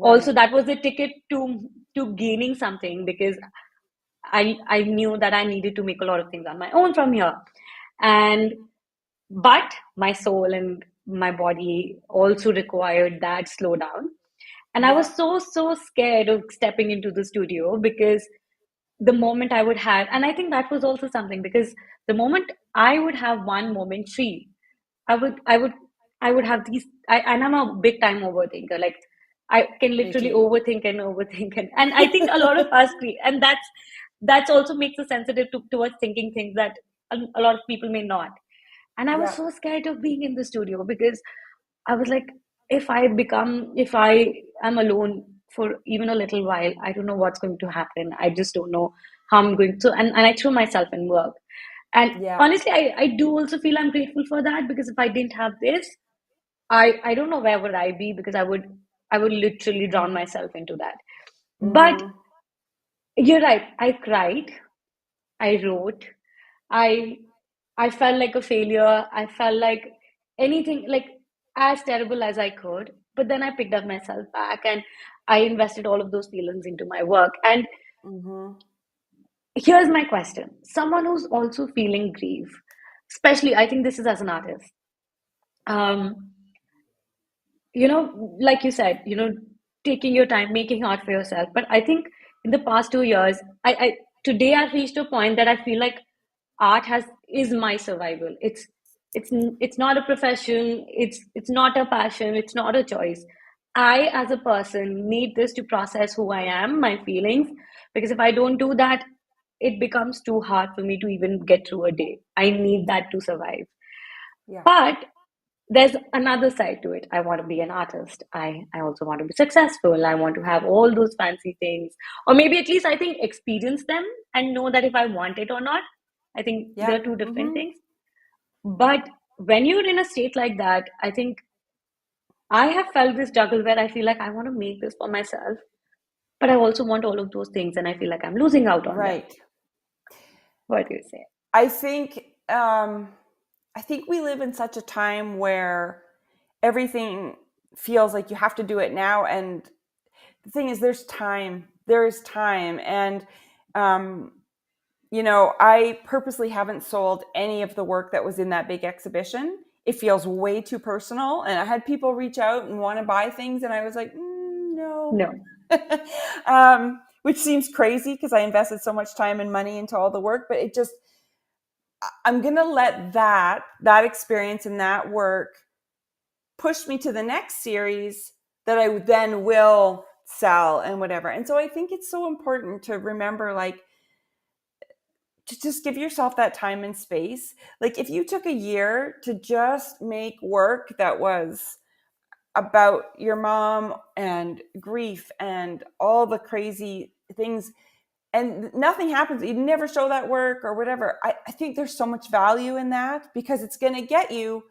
also Right. that was the ticket to gaining something, because I knew that I needed to make a lot of things on my own from here. And but my soul and my body also required that slowdown. And I Yeah. was so scared of stepping into the studio, because the moment I would have, and I think that was also something, because the moment I would have one moment free, I would, I would, I would have these, and I'm a big time overthinker. Like, I can Me literally too. overthink and overthink, and I think a lot of us, and that's also makes us sensitive towards thinking things that a lot of people may not. And I was Yeah. so scared of being in the studio, because I was like, if I am alone for even a little while, I don't know what's going to happen. I just don't know how I'm going to, and I threw myself in work. And Yeah. honestly, I do also feel I'm grateful for that, because if I didn't have this, I don't know where would I be, because I would literally drown myself into that. But Mm-hmm. you're right. I cried. I wrote. I I felt like a failure. I felt like anything, like as terrible as I could. But then I picked up myself back, and I invested all of those feelings into my work. And Mm-hmm. here's my question: someone who's also feeling grief, especially, I think this is as an artist. Um, like you said, taking your time, making art for yourself. But I think in the past 2 years, I today I've reached a point that I feel like art has is my survival. It's not a profession. It's not a passion. It's not a choice. I, as a person, need this to process who I am, my feelings, because if I don't do that, it becomes too hard for me to even get through a day. I need that to survive. Yeah. But there's another side to it. I want to be an artist. I also want to be successful. I want to have all those fancy things. Or maybe at least I think experience them and know that if I want it or not. I think Yeah. they're two different Mm-hmm. things. But when you're in a state like that, I think I have felt this juggle where I feel like I want to make this for myself, but I also want all of those things, and I feel like I'm losing out on them. Right. What do you say? I think I think we live in such a time where everything feels like you have to do it now, and the thing is, there's time. There is time, and um, I purposely haven't sold any of the work that was in that big exhibition. It feels way too personal, and I had people reach out and want to buy things, and I was like, no. No. Which seems crazy because I invested so much time and money into all the work, but it just I'm gonna let that experience and that work push me to the next series that I then will sell and whatever. And so I think it's so important to remember, like, to just give yourself that time and space. Like, if you took a year to just make work that was about your mom and grief and all the crazy things, and nothing happens, you never show that work or whatever, I think there's so much value in that, because it's going to get you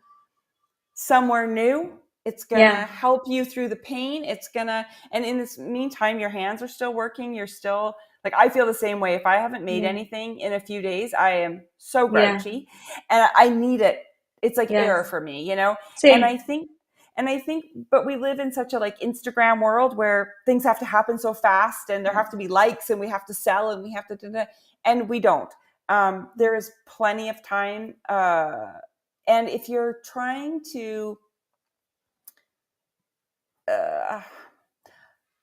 somewhere new. It's going to Yeah. help you through the pain. It's going to, and in this meantime, your hands are still working. You're still, like, I feel the same way. If I haven't made Yeah. anything in a few days, I am so Yeah. grouchy, and I need it. It's like air Yes. for me. And I Same. think, but we live in such a, like, Instagram world where things have to happen so fast, and there Yeah. have to be likes, and we have to sell, and we have to, and we don't. There is plenty of time. And if you're trying to uh,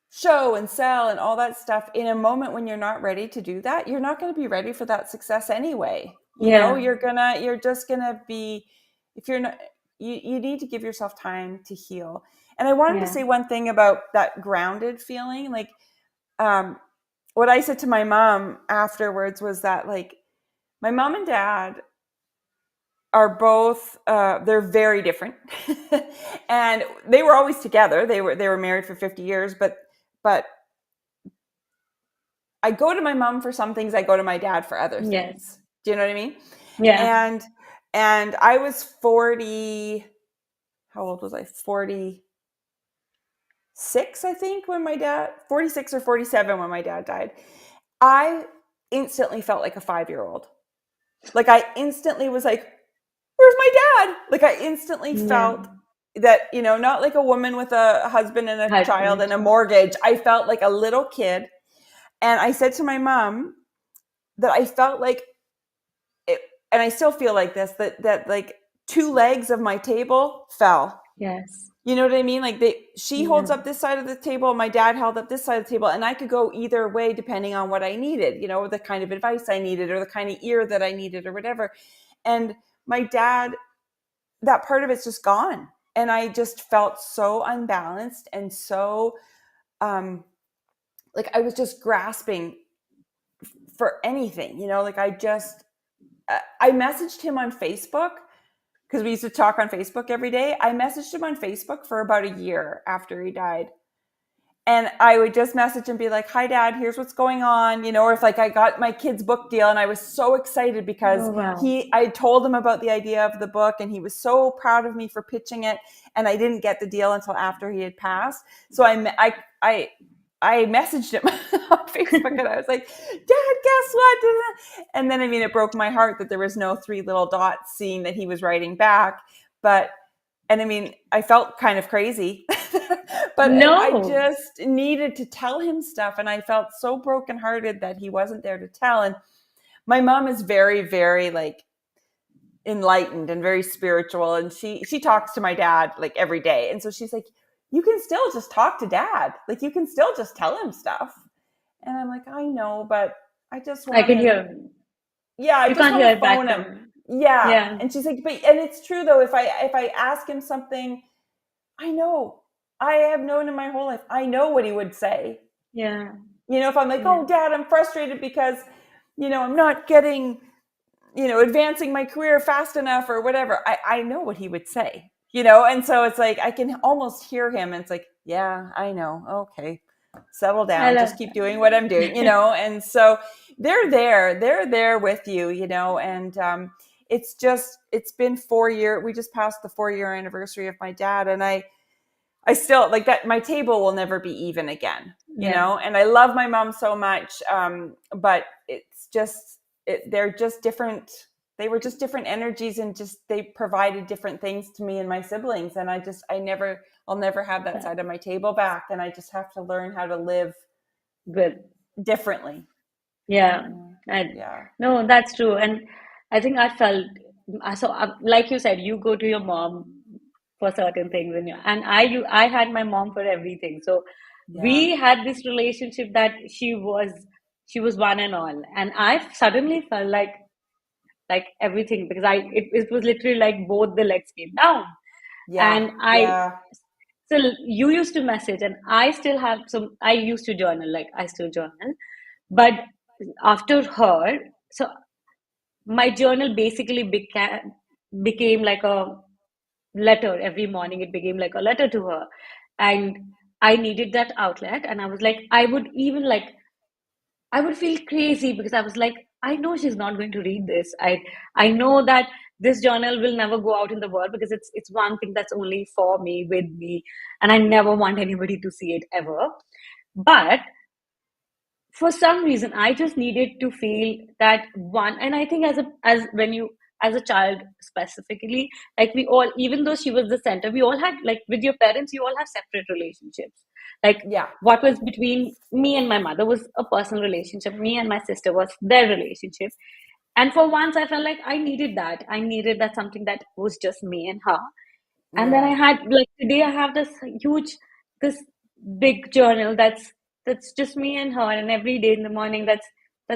show and sell and all that stuff in a moment when you're not ready to do that, you're not going to be ready for that success anyway. Yeah. You're just going to be, if you're not, you need to give yourself time to heal. And I wanted to Yeah. say one thing about that grounded feeling. Like, um, what I said to my mom afterwards was that, like, my mom and dad are both they're very different. And they were always together. They were married for 50 years, but I go to my mom for some things, I go to my dad for other Yes. things. Do you know what I mean? Yeah. And I was 40, how old was I? 46, I think, when my dad, 46 or 47 when my dad died, I instantly felt like a 5-year-old. Like I instantly was like, where's my dad? Like I instantly Yeah. felt that, not like a woman with a husband and a child Husband. and a mortgage. I felt like a little kid. And I said to my mom that I felt like it, and I still feel like this, that like two legs of my table fell. Yes. You know what I mean? Like she holds Yeah. up this side of the table, my dad held up this side of the table, and I could go either way depending on what I needed, the kind of advice I needed or the kind of ear that I needed or whatever. And my dad, that part of it's just gone. And I just felt so unbalanced and so like I was just grasping for anything, like I messaged him on Facebook because we used to talk on Facebook every day. I messaged him on Facebook for about a year after he died. And I would just message and be like, hi, Dad, here's what's going on. Or if like I got my kid's book deal and I was so excited because Oh, wow. I told him about the idea of the book and he was so proud of me for pitching it. And I didn't get the deal until after he had passed. So I messaged him on Facebook and I was like, Dad, guess what? And then, it broke my heart that there was no 3 little dots seeing that he was writing back. I felt kind of crazy, but I No. just needed to tell him stuff. And I felt so brokenhearted that he wasn't there to tell. And my mom is very, very like enlightened and very spiritual. And she talks to my dad like every day. And so she's like, you can still just talk to Dad. Like you can still just tell him stuff. And I'm like, I know, but I just I want can to, hear. yeah, I You just can't want hear to it back phone from him. him. Yeah. Yeah. And she's like, and it's true though, if I ask him something, I know, I have known him my whole life. I know what he would say. Yeah. If I'm like, Yeah. oh, Dad, I'm frustrated because, I'm not getting, advancing my career fast enough or whatever. I know what he would say, and so it's like, I can almost hear him and it's like, yeah, I know. Okay. Settle I down. love Just keep that. doing what I'm doing, and so they're there with you, and, it's been 4 years. We just passed the 4-year anniversary of my dad. And I still like that. My table will never be even again, Yeah. and I love my mom so much. But it's just, they're just different. They were just different energies and just, they provided different things to me and my siblings. And I'll never have that That- side of my table back. And I just have to learn how to live Good. differently. Yeah. I, Yeah. no, that's true. And I think I felt so. Like you said, you go to your mom for certain things, and I had my mom for everything. So Yeah. we had this relationship that she was one and all, and I suddenly felt like everything because it was literally like both the legs came down, Yeah. and I Yeah. so you used to message, and I still have some. I used to journal, like I still journal, but after her, so my journal basically became like a letter every morning. It became like a letter to her, and I needed that outlet. And I was like, I would feel crazy because I was like, I know she's not going to read this. I know that this journal will never go out in the world because it's one thing that's only for me, with me, and I never want anybody to see it ever. But for some reason I just needed to feel that one. And I think as a child specifically, like we all, even though she was the center, we all had, like with your parents, you all have separate relationships. Like Yeah. what was between me and my mother was a personal relationship, me and my sister was their relationship. And for once I felt like I needed that something that was just me and her. And then I Yeah. had, like, today I have this big journal that's just me and her, and every day in the morning that's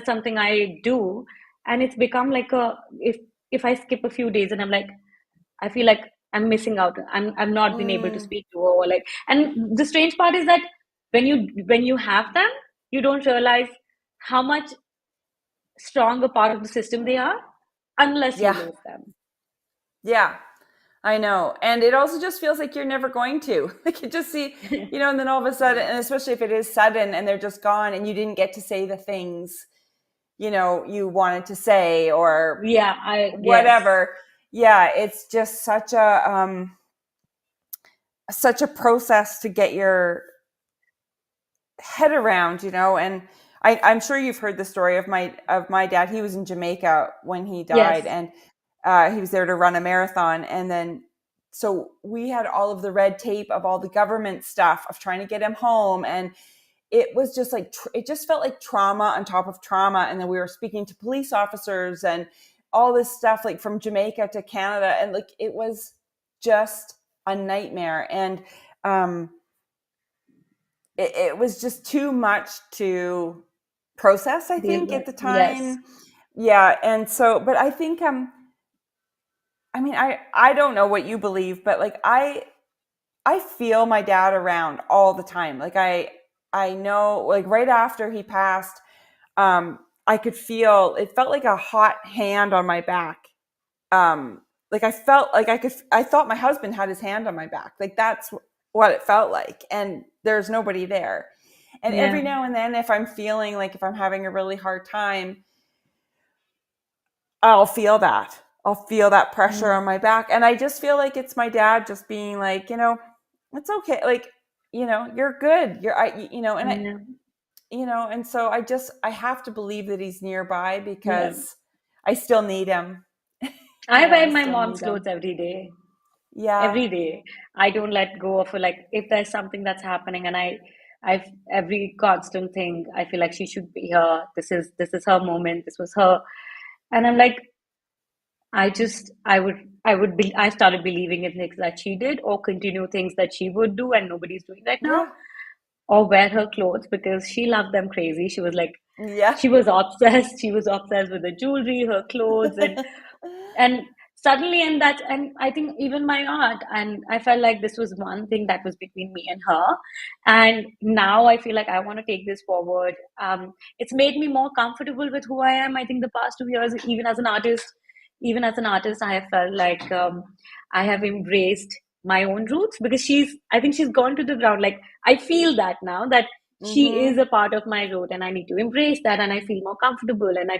something I do. And it's become like a, if I skip a few days and I'm like, I feel like I'm missing out, I've not been able to Mm. speak to her, or like. And the strange part is that when you have them, you don't realize how much stronger part of the system they are unless you Yeah. lose them. Yeah. I know. And it also just feels like you're never going to. Like you just see, and then all of a sudden, and especially if it is sudden and they're just gone and you didn't get to say the things, you wanted to say or Yeah, I yes. whatever. Yeah, it's just such a process to get head around, and I'm sure you've heard the story of my dad. He was in Jamaica when he died, Yes. and he was there to run a marathon, and then so we had all of the red tape of all the government stuff of trying to get him home, and it was just like it just felt like trauma on top of trauma. And then we were speaking to police officers and all this stuff, like from Jamaica to Canada, and like it was just a nightmare. And um, it was just too much to process, I Deal think, with. at the Yes. time. Yeah, and so, but I think, I mean, I don't know what you believe, but like I feel my dad around all the time. Like I know, like right after he passed, I could feel it felt like a hot hand on my back. Like I felt like I thought my husband had his hand on my back. Like that's what it felt like, and there's nobody there. And every Yeah. now and then, if I'm feeling like if I'm having a really hard time, I'll feel that. I'll feel that pressure on Mm. my back. And I just feel like it's my dad just being like, it's okay. Like, you're good. Yeah. And so I have to believe that he's nearby Yeah. because I still need him. I wear I my still mom's need him. clothes every day. Yeah. Every day. I don't let go of it. Like if there's something that's happening and I've every constant thing, I feel like she should be here. This is her moment. This was her. And I'm like, I started believing in things that she did or continue things that she would do and nobody's doing right now. Yeah. Or wear her clothes because she loved them crazy. She was like, Yeah. she was obsessed. She was obsessed with the jewelry, her clothes, and suddenly, and I think even my art, and I felt like this was one thing that was between me and her, and now I feel like I want to take this forward. It's made me more comfortable with who I am. I think the past 2 years, even as an artist, I have felt like I have embraced my own roots because I think she's gone to the ground. Like I feel that now that she is Mm-hmm. a part of my root and I need to embrace that and I feel more comfortable and I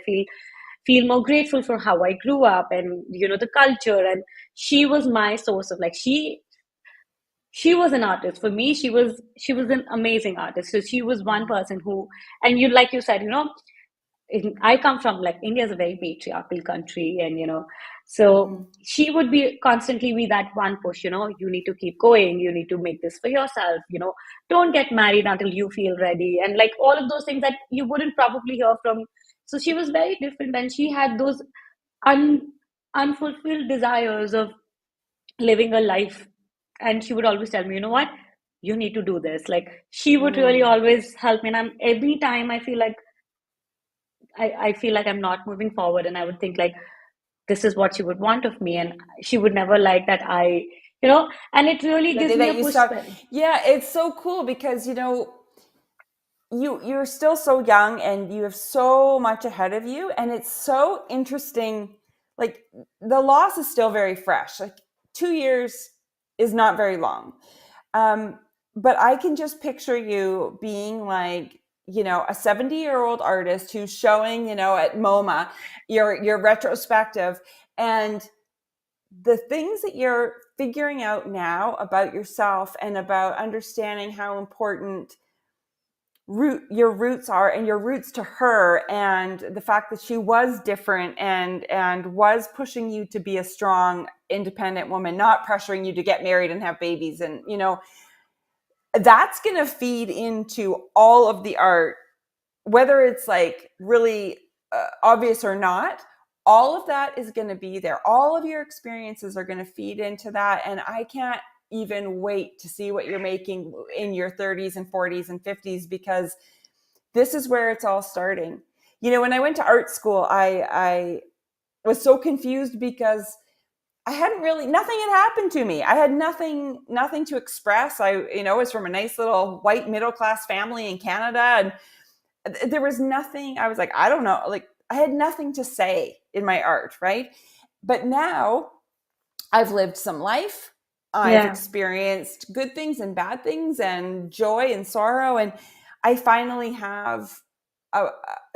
feel more grateful for how I grew up and the culture. And she was my source of like she was an artist for me. She was an amazing artist. So she was one person who, and you like you said, I come from like India is a very patriarchal country, and so Mm-hmm. she would be constantly be that one push. You need to keep going. You need to make this for yourself. Don't get married until you feel ready, and like all of those things that you wouldn't probably hear from. So she was very different, and she had those un unfulfilled desires of living a life, and she would always tell me, you know what, you need to do this. Like she would really Mm. always help me, and every time I feel like I'm not moving forward, and I would think like this is what she would want of me, and she would never like that and it really That gives me a that you push. stop. Yeah, it's so cool because you're still so young and you have so much ahead of you, and it's so interesting. Like the loss is still very fresh. Like 2 years is not very long. um but I can just picture you being like, a 70-year-old artist who's showing, at MoMA your retrospective, and the things that you're figuring out now about yourself and about understanding how important your roots are, and your roots to her, and the fact that she was different and was pushing you to be a strong independent woman, not pressuring you to get married and have babies, and that's going to feed into all of the art, whether it's like really obvious or not. All of that is going to be there. All of your experiences are going to feed into that, and I can't even wait to see what you're making in your 30s and 40s and 50s, because this is where it's all starting. When I went to art school, I was so confused because I hadn't really, nothing had happened to me. I had nothing to express. I, was from a nice little white middle class family in Canada, and there was nothing. I was like, I don't know, like I had nothing to say in my art, right? But now I've lived some life. I've Yeah. experienced good things and bad things and joy and sorrow, and I finally have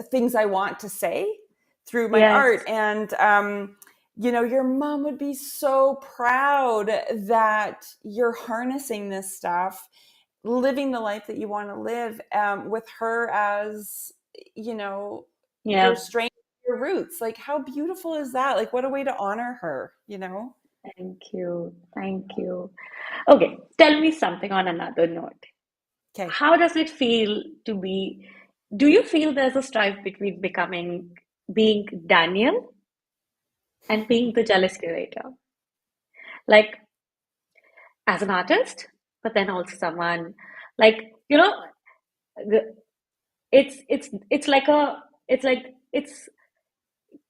things I want to say through my art. Yes. And your mom would be so proud that you're harnessing this stuff living the life that you want to live, with her as, your Yeah. strength, your roots. Like, how beautiful is that? Like, what a way to honor her, Thank you. Thank you. Okay, tell me something on another note. Okay. How does it feel to be, do you feel there's a strife between being Daniel and being the jealous curator? Like, as an artist, but then also someone, like, you know, the, it's like it's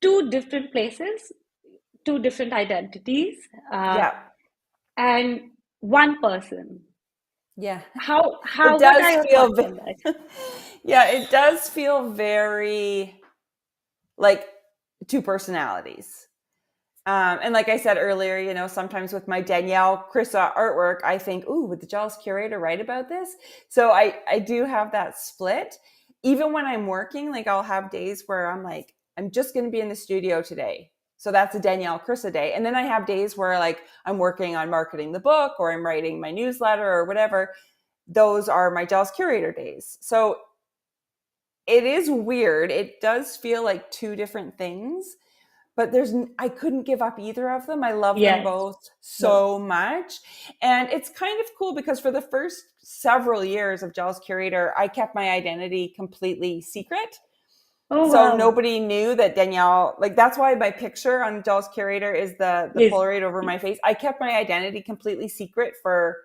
two different places, two different identities, uh, Yeah. and one person. Yeah. It What does are your feel, thoughts on that? yeah, it does feel very like two personalities. And like I said earlier, sometimes with my Danielle Chrissa artwork, I think, ooh, would the jealous curator write about this? So I do have that split. Even when I'm working, like I'll have days where I'm like, I'm just going to be in the studio today. So that's a Danielle Chrissa day. And then I have days where like I'm working on marketing the book or I'm writing my newsletter or whatever. Those are my jealous curator days. So it is weird. It does feel like two different things, but I couldn't give up either of them. I love them Yes. both No. so much. And it's kind of cool because for the first several years of Jealous Curator, I kept my identity completely secret. Oh So wow. nobody knew that Danielle, like that's why my picture on Jealous Curator is the Is Polaroid over my face. I kept my identity completely secret for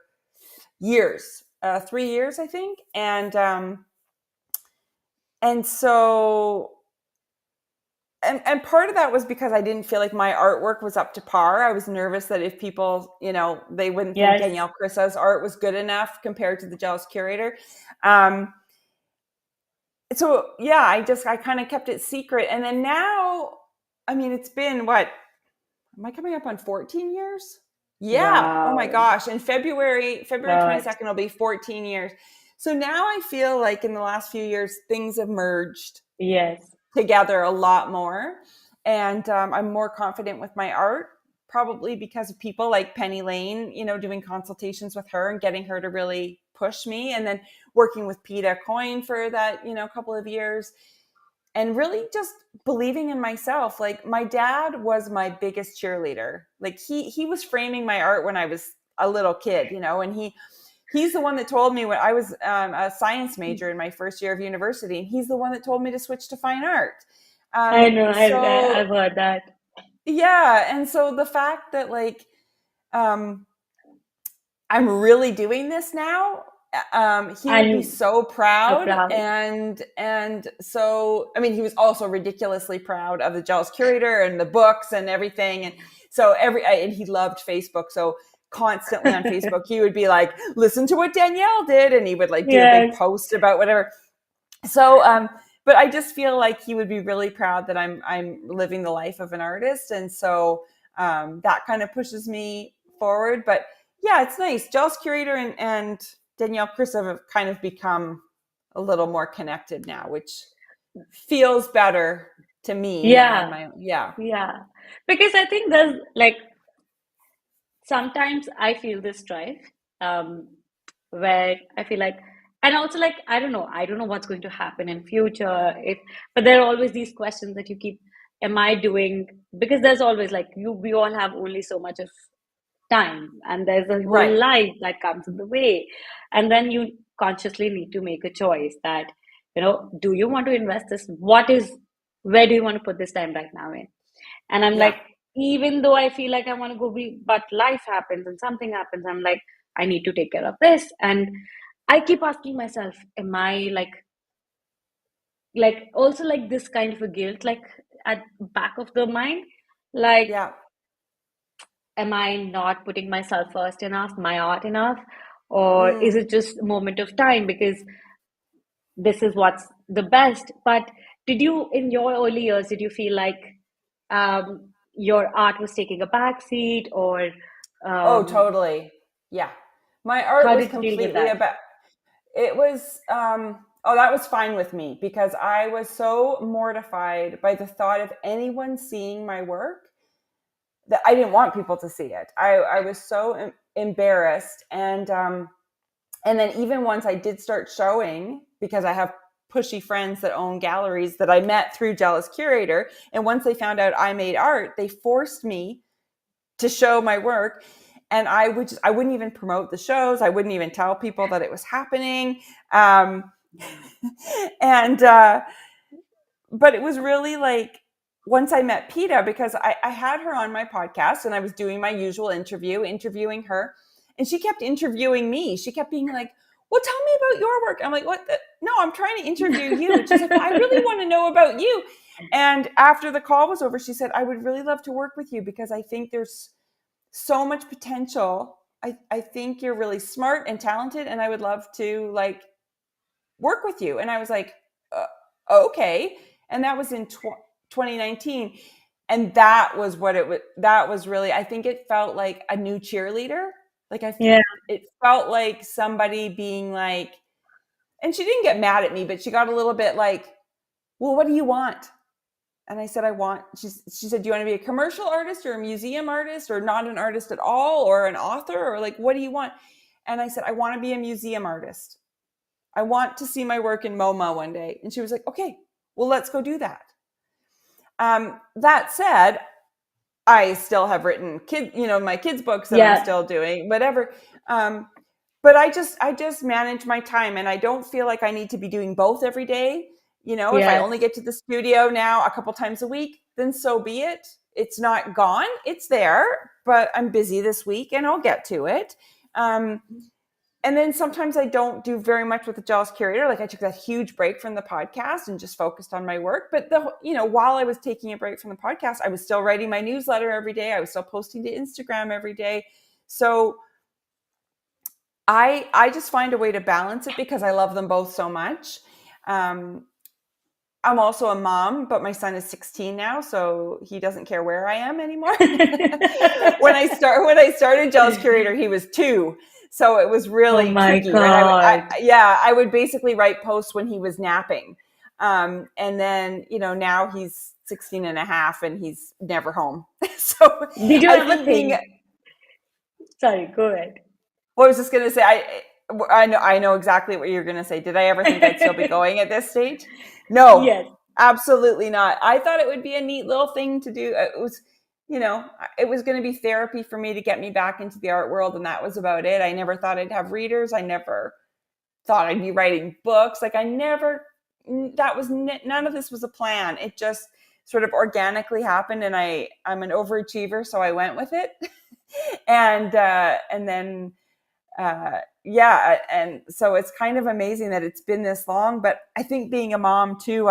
years, 3 years, I think. And so and part of that was because I didn't feel like my artwork was up to par. I was nervous that if people, they wouldn't think yes. Danielle Chrissa's art was good enough compared to the Jealous Curator. Um, so yeah, I kind of kept it secret. And then now, I mean, it's been what? Am I coming up on 14 years? Yeah. Oh my Wow. gosh. In February God. 22nd will be 14 years. So now I feel like in the last few years, things have merged Yes. together a lot more. And I'm more confident with my art, probably because of people like Penny Lane, doing consultations with her and getting her to really push me. And then working with Peta Coyne for that, couple of years. And really just believing in myself. Like my dad was my biggest cheerleader. Like he was framing my art when I was a little kid, and he's the one that told me when I was a science major in my first year of university, and he's the one that told me to switch to fine art. I know. I've So heard that. yeah, and so the fact that like um, I'm really doing this now, he would be And so so proud, proud. and so I mean, he was also ridiculously proud of the Jealous Curator and the books and everything, and so and he loved Facebook, so constantly on Facebook he would be like, listen to what Danielle did, and he would like do a big Yes. post about whatever. So but I just feel like he would be really proud that I'm living the life of an artist, and so that kind of pushes me forward. But yeah, it's nice. Jealous Curator and Danielle Chrissa have kind of become a little more connected now, which feels better to me now in Yeah. my yeah. Yeah. Because I think there's like sometimes I feel this strife, um, where I feel like, and also like I don't know what's going to happen in future. If but there are always these questions that you keep. Am I doing? Because there's always like we all have only so much of time, and there's a whole Right. life that comes in the way, and then you consciously need to make a choice that do you want to invest this? Where do you want to put this time right now in? And I'm Yeah. like, even though I feel like I want to go but life happens and something happens. I'm like, I need to take care of this. And I keep asking myself, am I also like this kind of a guilt, like at back of the mind, like, Yeah. am I not putting myself first enough, my art enough? Or is Mm. it just a moment of time because this is what's the best? But did you, in your early years, did you feel like your art was taking a back seat, or Oh, um, totally. Yeah. My art how was did you deal with completely that? about it was that was fine with me because I was so mortified by the thought of anyone seeing my work that I didn't want people to see it. I was so embarrassed, and And then even once I did start showing, because I have pushy friends that own galleries that I met through Jealous Curator, and once they found out I made art, they forced me to show my work. And I wouldn't even promote the shows. I wouldn't even tell people that it was happening. And but it was really like, once I met PETA, because I had her on my podcast and I was doing my usual interviewing her, and she kept interviewing me. She kept being like, well, tell me about your work. I'm like, what? No, I'm trying to interview you. And she's like, well, I really want to know about you. And after the call was over, she said, I would really love to work with you because I think there's so much potential. I think you're really smart and talented, and I would love to like work with you. And I was like, okay. And that was in 2019. And that was what it was. That was really, I think it felt like a new cheerleader. Like it felt like somebody being like, and she didn't get mad at me, but she got a little bit like, well, what do you want? And I said, she said, do you want to be a commercial artist or a museum artist or not an artist at all or an author or like, what do you want? And I said, I want to be a museum artist. I want to see my work in MoMA one day. And she was like, okay, well, let's go do that. That said, I still have written my kids' books that I'm still doing, whatever. But I just manage my time, and I don't feel like I need to be doing both every day. If I only get to the studio now a couple times a week, then so be it. It's not gone. It's there, but I'm busy this week and I'll get to it. And then sometimes I don't do very much with the Jealous Curator. Like I took that huge break from the podcast and just focused on my work. But while I was taking a break from the podcast, I was still writing my newsletter every day. I was still posting to Instagram every day. So I just find a way to balance it because I love them both so much. I'm also a mom, but my son is 16 now, so he doesn't care where I am anymore. When I started Jealous Curator, he was 2. So it was really tricky. God. I would basically write posts when he was napping. And then, now he's 16 and a half and he's never home. So did you ever think? Sorry, go ahead. Well, I was just going to say, I know exactly what you're going to say. Did I ever think I'd still be going at this stage? No, yes. Absolutely not. I thought it would be a neat little thing to do. It was, it was going to be therapy for me to get me back into the art world. And that was about it. I never thought I'd have readers. I never thought I'd be writing books. Like none of this was a plan. It just sort of organically happened. And I'm an overachiever, so I went with it. And then, and so it's kind of amazing that it's been this long, but I think being a mom too,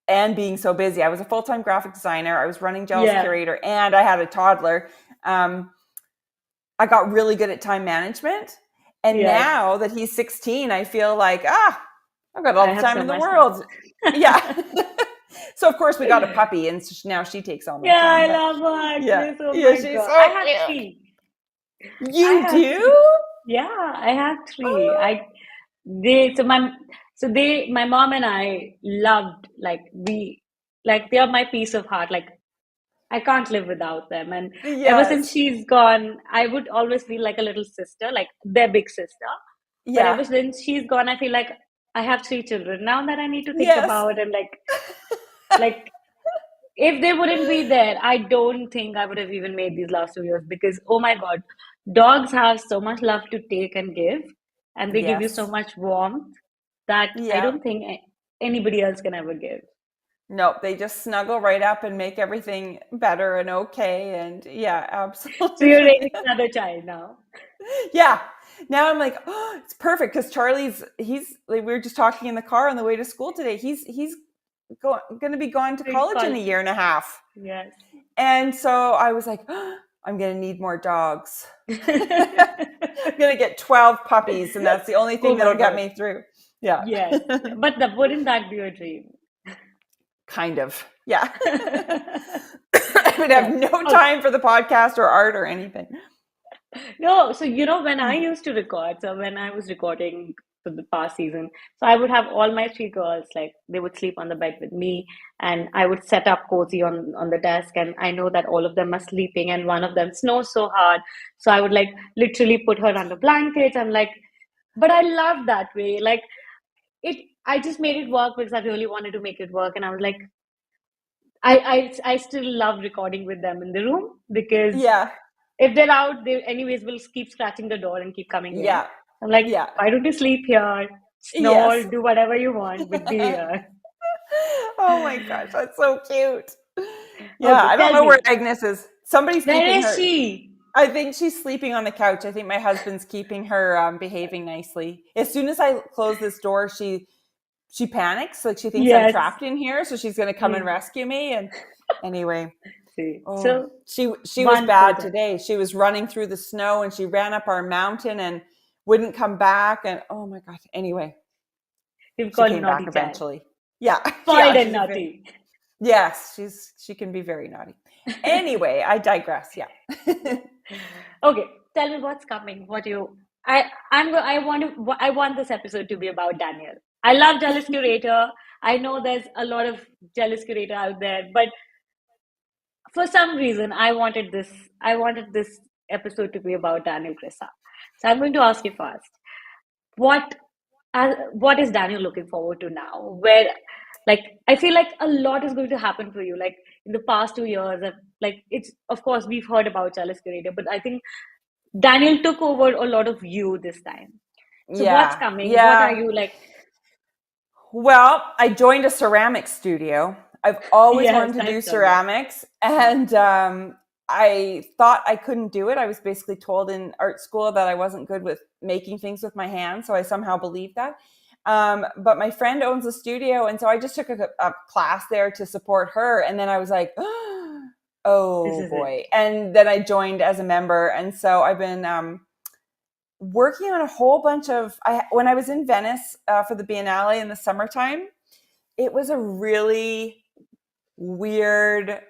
and being so busy, I was a full-time graphic designer, I was running Jealous Curator, and I had a toddler. I got really good at time management, and now that he's 16, I feel like, I've got all the time in the world. Yeah. So of course we got a puppy, and now she takes all my time. I love her. She's I have 3. You do? Yeah, I have 3. My mom and I loved, they are my peace of heart. Like I can't live without them. And ever since she's gone, I would always feel like a little sister, like their big sister. But ever since she's gone, I feel like I have 3 children now that I need to think about, and like if they wouldn't be there, I don't think I would have even made these last 2 years, because oh my God, dogs have so much love to take and give, and they give you so much warmth that I don't think anybody else can ever give. Nope, they just snuggle right up and make everything better and okay. And absolutely. So you're raising another child now? Yeah. Now I'm like, oh, it's perfect, because he's like, we were just talking in the car on the way to school today. He's going to be going to college in a year and a half. Yes. And so I was like, oh, I'm going to need more dogs. I'm going to get 12 puppies, and that's the only thing that'll get me through. Yeah. Yes. But wouldn't that be your dream? Kind of. Yeah. I would have no time for the podcast or art or anything. No. So, when I used to record, so when I was recording for the past season. So I would have all my three girls, like they would sleep on the bed with me, and I would set up cozy on the desk, and I know that all of them are sleeping, and one of them snores so hard, so I would like literally put her under blankets. I'm like, but I love that way. Like it, I just made it work because I really wanted to make it work, and I was like, I still love recording with them in the room because Yeah. if they're out, they anyways will keep scratching the door and keep coming in. Yeah. I'm like, Yeah. why don't you sleep here, snore, Yes. do whatever you want, but be here. Oh my gosh, that's so cute. Yeah, Okay, I don't tell know where me, Agnes is. Somebody's where keeping is her. she? I think she's sleeping on the couch. I think my husband's keeping her behaving nicely. As soon as I close this door, she panics, like she thinks I'm Yes. trapped in here, so she's going to come and Mm. rescue me. And anyway, See, oh, so she was one for bad them. today. She was running through the snow and she ran up our mountain and wouldn't come back. And oh my god. Anyway, You've she got came back naughty child. eventually. Yeah, Spoiled yeah, and she's a very naughty. yes. She can be very naughty. Anyway, I digress. Yeah. Okay, tell me what's coming. What you I want this episode to be about Daniel. I love Jealous Curator. I know there's a lot of Jealous Curator out there, but for some reason I wanted this episode to be about Daniel Krissa. So I'm going to ask you first. What what is Daniel looking forward to now? Where like I feel like a lot is going to happen for you. Like in the past 2 years, like it's of course we've heard about Jealous Curator, but I think Daniel took over a lot of you this time. So what's Yeah. coming? What are Yeah. you like? Well, I joined a ceramics studio. I've always Yes, wanted to I do saw that. ceramics, and I thought I couldn't do it. I was basically told in art school that I wasn't good with making things with my hands, so I somehow believed that. But my friend owns a studio, and so I just took a class there to support her, and then I was like, This oh is it. boy. And then I joined as a member, and so I've been working on a whole bunch of when I was in Venice for the Biennale in the summertime. It was a really weird,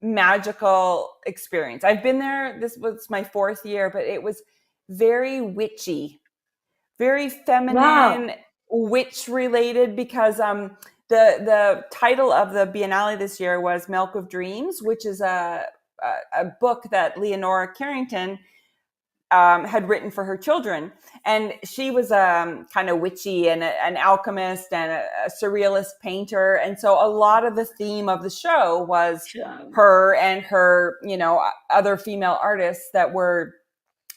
magical experience. I've been there. This was my fourth year, but it was very witchy, very feminine, Wow. witch related because the title of the Biennale this year was Milk of Dreams, which is a book that Leonora Carrington had written for her children. And she was kind of witchy and an alchemist and a surrealist painter. And so a lot of the theme of the show was Sure. her and her, other female artists that were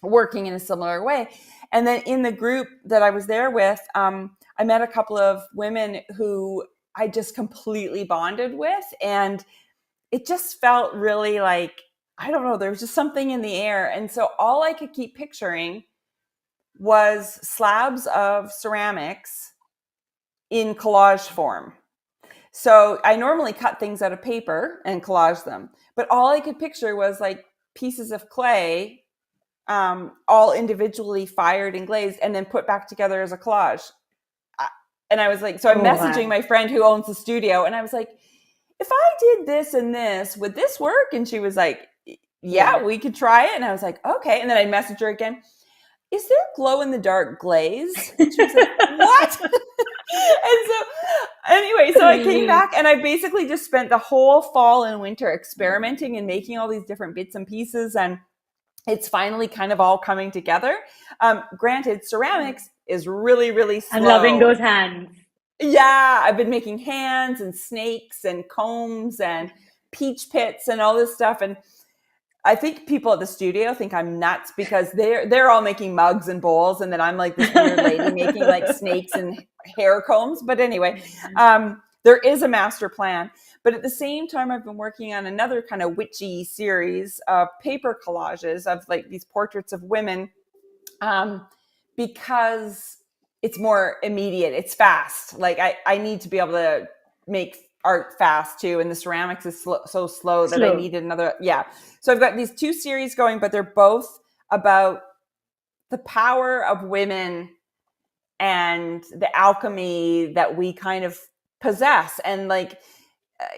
working in a similar way. And then in the group that I was there with, I met a couple of women who I just completely bonded with. And it just felt really like, I don't know, there was just something in the air. And so all I could keep picturing was slabs of ceramics in collage form. So I normally cut things out of paper and collage them, but all I could picture was like pieces of clay, all individually fired and glazed and then put back together as a collage. And I was like, so I'm Oh, messaging wow. my friend who owns the studio, and I was like, if I did this and this, would this work? And she was like, yeah, Yeah. we could try it. And I was like, okay. And then I messaged her again, is there glow in the dark glaze? And she was like, what? And so anyway, so I came back and I basically just spent the whole fall and winter experimenting and making all these different bits and pieces. And it's finally kind of all coming together. Granted, ceramics is really, really I'm loving slow. those hands. Yeah, I've been making hands and snakes and combs and peach pits and all this stuff. And I think people at the studio think I'm nuts because they're all making mugs and bowls, and then I'm like this weird lady making like snakes and hair combs. But anyway, there is a master plan. But at the same time, I've been working on another kind of witchy series of paper collages of like these portraits of women, because it's more immediate. It's fast. Like I need to be able to make art fast too, and the ceramics is so slow that I Slow. needed another. Yeah, so I've got these two series going, but they're both about the power of women and the alchemy that we kind of possess, and like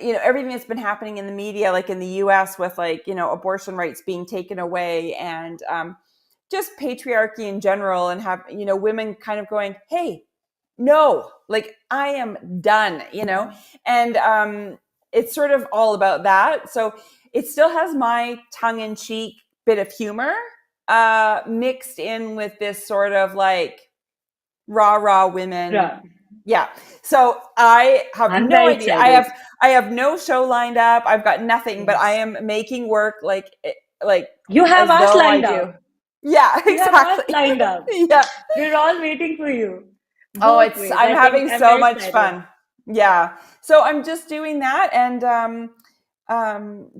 everything that's been happening in the media, like in the US with like abortion rights being taken away, and just patriarchy in general, and have, women kind of going, hey, no, like I am done, and it's sort of all about that. So it still has my tongue-in-cheek bit of humor mixed in with this sort of like rah women. Yeah. Yeah. So I have I'm no very idea. excited. I have no show lined up. I've got nothing, but I Yes. am making work like You have as us though I lined do. up. Yeah, You have us exactly. lined up. Yeah. We're all waiting for you. Oh, Both ways. I'm I think having I'm so very much excited. fun. Yeah. So I'm just doing that, and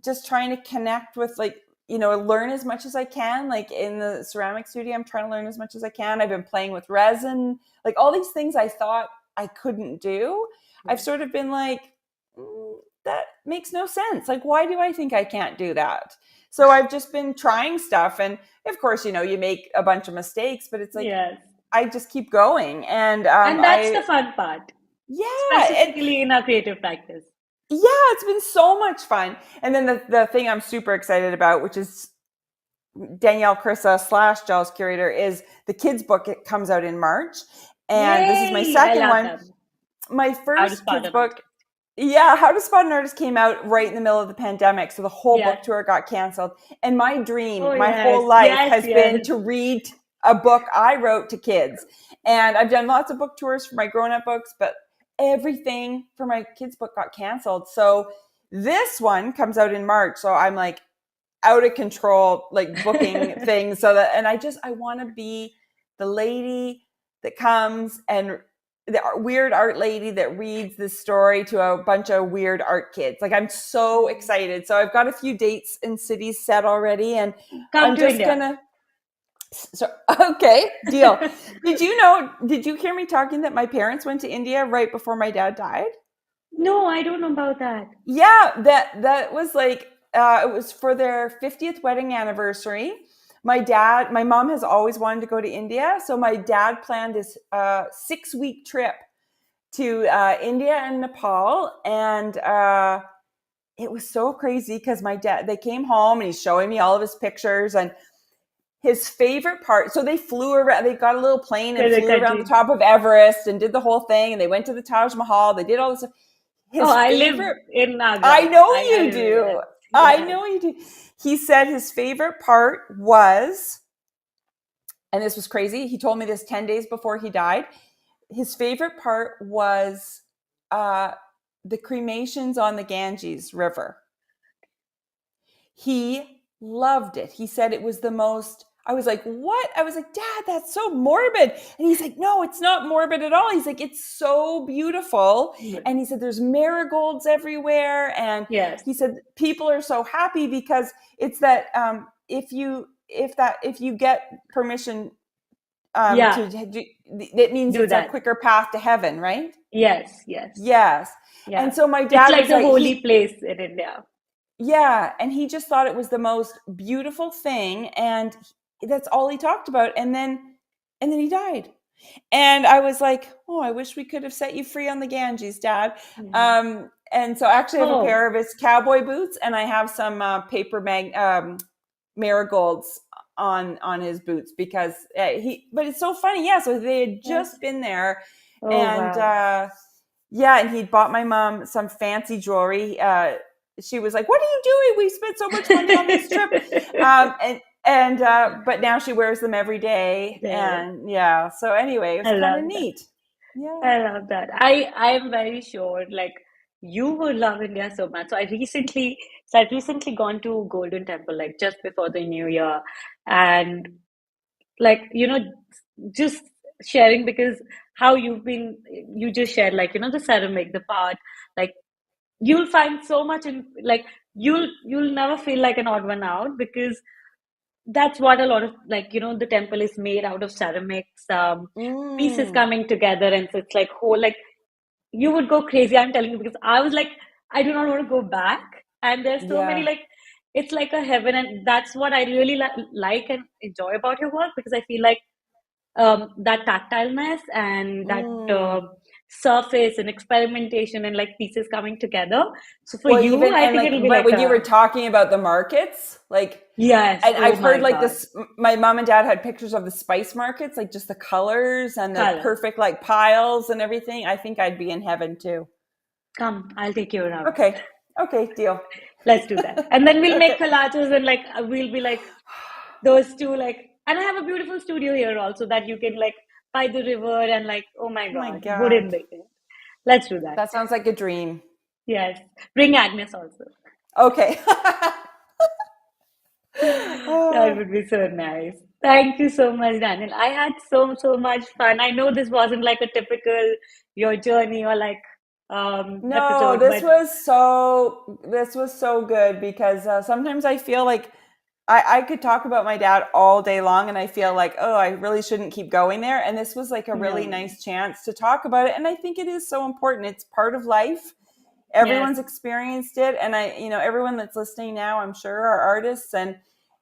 just trying to connect with, like, learn as much as I can. Like in the ceramic studio, I'm trying to learn as much as I can. I've been playing with resin, like all these things I thought I couldn't do. I've sort of been like, that makes no sense. Like, why do I think I can't do that? So I've just been trying stuff. And of course, you make a bunch of mistakes, but it's like, Yes. I just keep going. And And that's the fun part, yeah, specifically in our creative practice. it's been so much fun. And then the thing I'm super excited about, which is Danielle Krissa / Giles Curator, is the kids book. It comes out in March. And this is my Yay! I second love one. them. My How to first spot kids an book, artist. yeah, How to Spot an Artist, came out right in the middle of the pandemic. So the whole Yes. book tour got canceled. And my dream, Oh, my yes. whole life Yes, has been yes. to read a book I wrote to kids. And I've done lots of book tours for my grown-up books, but everything for my kids book got canceled. So this one comes out in March. So I'm like out of control, like booking things. And I want to be the lady that comes, and the weird art lady that reads this story to a bunch of weird art kids. Like, I'm so excited. So I've got a few dates and cities set already, and Come I'm to just India. gonna. So, okay, deal. Did you hear me talking that my parents went to India right before my dad died? No, I don't know about that. Yeah, that was like it was for their 50th wedding anniversary. My mom has always wanted to go to India, so my dad planned this 6-week trip to India and Nepal, and it was so crazy because they came home and he's showing me all of his pictures, and his favorite part. So they flew around. They got a little plane and To the flew around the country. top of Everest and did the whole thing, and they went to the Taj Mahal. They did all this. Oh, His I live favorite. in I Agra. know I you remember that. do. I Yes. know you do. He said his favorite part was, and this was crazy, he told me this 10 days before he died. His favorite part was the cremations on the Ganges River. He loved it. He said it was the most. I was like, what? I was like, Dad, that's so morbid. And he's like, no, it's not morbid at all. He's like, it's so beautiful. And he said, there's marigolds everywhere. And Yes. he said, people are so happy because it's that if you get permission Yeah. it means Do it's a that. quicker path to heaven, right? Yes. Yes. Yes. Yeah. And so my It's dad like was the like, holy place in India. yeah, and he just thought it was the most beautiful thing, and that's all he talked about. And then he died. And I was like, oh, I wish we could have set you free on the Ganges, Dad. And so actually I have a Oh, pair of his cowboy boots, and I have some marigolds on his boots because but it's so funny. Yeah, so they had yes. just been there, Oh, and wow. yeah, and he bought my mom some fancy jewelry. She was like, what are you doing? We spent so much money on this trip. But now she wears them every day. Yeah. And yeah, so anyway, it was I kind of love that. neat. Yeah. I love that. I'm very sure like you would love India so much. So I've recently gone to Golden Temple like just before the new year, and like just sharing because how you just shared like the ceramic, the part, like you'll find so much in like you'll never feel like an odd one out because that's what a lot of like the temple is made out of ceramics, pieces Mm, coming together, and so it's like whole like you would go crazy. I'm telling you because I was like, I do not want to go back, and there's so many yeah. like it's like a heaven, and that's what I really like and enjoy about your work because I feel like that tactileness and that Mm, surface and experimentation and like pieces coming together. So for Well, you, even I and think like it'll be when like when you were a talking about the markets, like, yes. and Oh I've heard my like God. this. My mom and dad had pictures of the spice markets, like just the colors and the Colors. perfect like piles and everything. I think I'd be in heaven too. Come, I'll take you around. Okay, okay, deal. Let's do that. And then we'll make Okay. collages and like we'll be like those two like and I have a beautiful studio here also that you can like by the river and like oh my Oh my God, wouldn't God, they? Let's do that. that sounds like a dream. Yes. Bring Agnes also. Okay. That Oh, would be so nice. Thank you so much, Daniel. I had so much fun. I know this wasn't like a typical your journey or like no, episode, but this was so good because sometimes I feel like I could talk about my dad all day long and I feel like, oh, I really shouldn't keep going there. And this was like a really no. nice chance to talk about it. And I think it is so important. It's part of life. Yes, Everyone's experienced it. And everyone that's listening now, I'm sure, are artists. And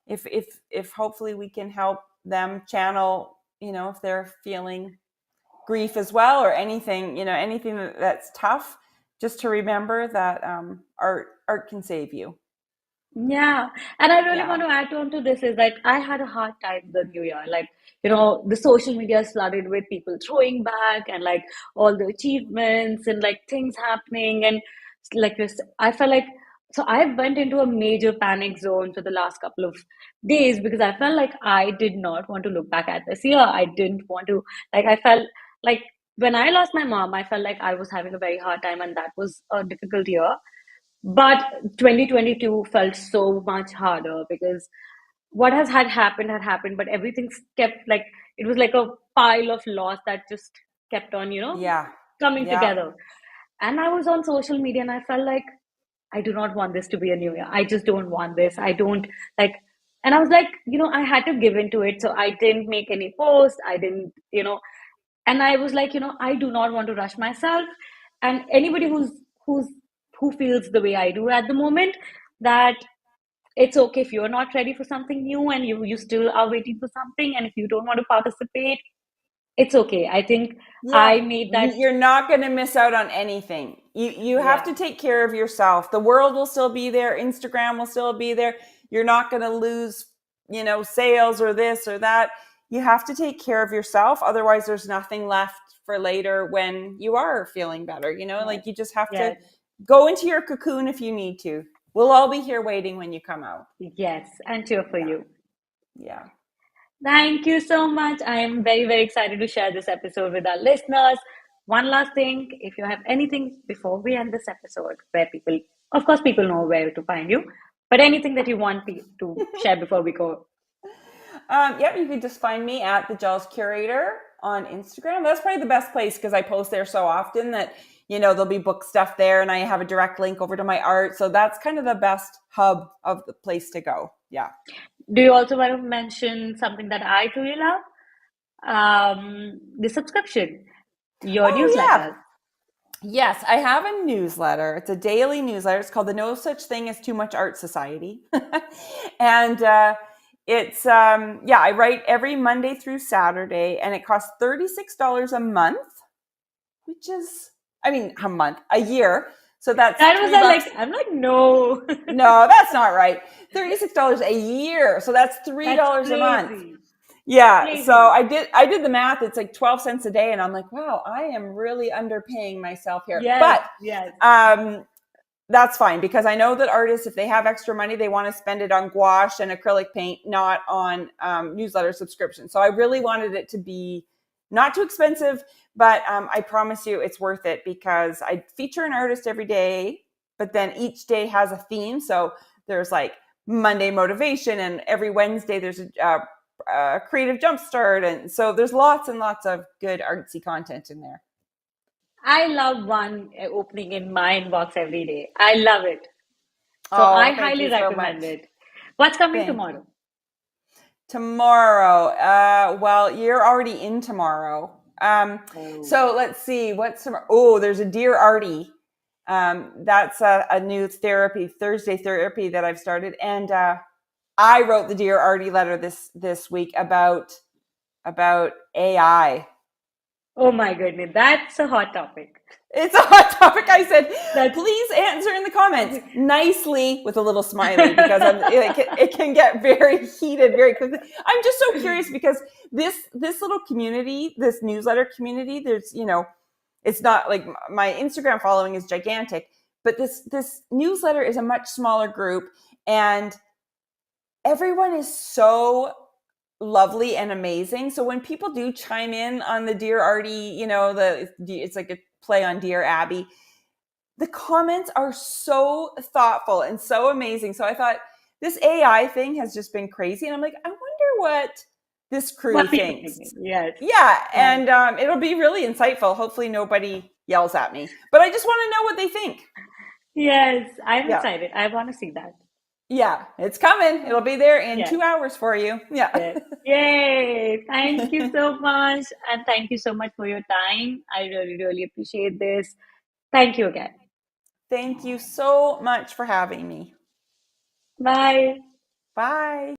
if hopefully we can help them channel, if they're feeling grief as well or anything, anything that's tough, just to remember that art can save you. yeah. And I really Yeah. want to add on to this is like I had a hard time the new year. Like, the social media is flooded with people throwing back and like all the achievements and like things happening. And like this, I felt like, so I went into a major panic zone for the last couple of days because I felt like I did not want to look back at this year. I didn't want to, like, I felt like when I lost my mom, I felt like I was having a very hard time and that was a difficult year. But 2022 felt so much harder because what has had happened, but everything's kept like it was like a pile of loss that just kept on, Yeah. coming Yeah. together. And I was on social media and I felt like I do not want this to be a new year. I just don't want this. I don't like, and I was like, I had to give into it. So I didn't make any posts. I didn't, and I was like, I do not want to rush myself. And anybody who's who feels the way I do at the moment, that it's okay if you're not ready for something new and you still are waiting for something, and if you don't want to participate, it's okay. I think Yeah, I made that. you're not going to miss out on anything. You have Yeah, to take care of yourself. The world will still be there, Instagram will still be there. You're not going to lose, sales or this or that. You have to take care of yourself, otherwise there's nothing left for later when you are feeling better, yes, like you just have to yes, go into your cocoon if you need to. We'll all be here waiting when you come out. yes, and cheer for Yeah. you. Yeah. Thank you so much. I am very excited to share this episode with our listeners. One last thing, if you have anything before we end this episode, where people, of course, people know where to find you, but anything that you want to share before we go. Yep, you can just find me at the Gels Curator on Instagram. That's probably the best place because I post there so often that, there'll be book stuff there and I have a direct link over to my art. So that's kind of the best hub of the place to go. Yeah. Do you also want to mention something that I truly love? The subscription, your Oh, yeah. newsletter. Yes, I have a newsletter. It's a daily newsletter. It's called the No Such Thing as Too Much Art Society. And it's, yeah, I write every Monday through Saturday and it costs $36 a month, which is, a year. So that's That was $3. like, I'm like, no, No, that's not right. $36 a year. So that's $3 that's a month. crazy, Yeah. So crazy. I did the math. It's like 12 cents a day. And I'm like, wow, I am really underpaying myself here. Yes, But yes, um, that's fine because I know that artists, if they have extra money, they want to spend it on gouache and acrylic paint, not on newsletter subscription. So I really wanted it to be not too expensive, but I promise you it's worth it because I feature an artist every day, but then each day has a theme. So there's like Monday motivation, and every Wednesday there's a creative jumpstart. And so there's lots and lots of good artsy content in there. I love one opening in my inbox every day. I love it. So I Oh, thank highly you so recommend much. it. What's coming Thank you. tomorrow? Tomorrow. Well, you're already in tomorrow. Oh, So let's see what's tomorrow. Oh, there's a Dear Artie. That's a new Thursday therapy that I've started, and I wrote the Dear Artie letter this week about AI. Oh my goodness, that's a hot topic. It's a hot topic. I said, That's please answer in the comments nicely with a little smiley because it can get very heated very quickly. I'm just so curious because this little community, this newsletter community, there's it's not like my Instagram following is gigantic, but this newsletter is a much smaller group, and everyone is so lovely and amazing. So when people do chime in on the Dear Artie, it's like a play on Dear Abby, the comments are so thoughtful and so amazing. So I thought this AI thing has just been crazy. And I'm like, I wonder what this crew what people thinks. think. Yes. Yeah. Yes. And it'll be really insightful. Hopefully nobody yells at me, but I just want to know what they think. Yes, I'm Yeah. excited. I want to see that. Yeah. It's coming. It'll be there in Yes. 2 hours for you. Yeah. Yes. Yay. Thank you so much. And thank you so much for your time. I really, really appreciate this. Thank you again. Thank you so much for having me. Bye. Bye.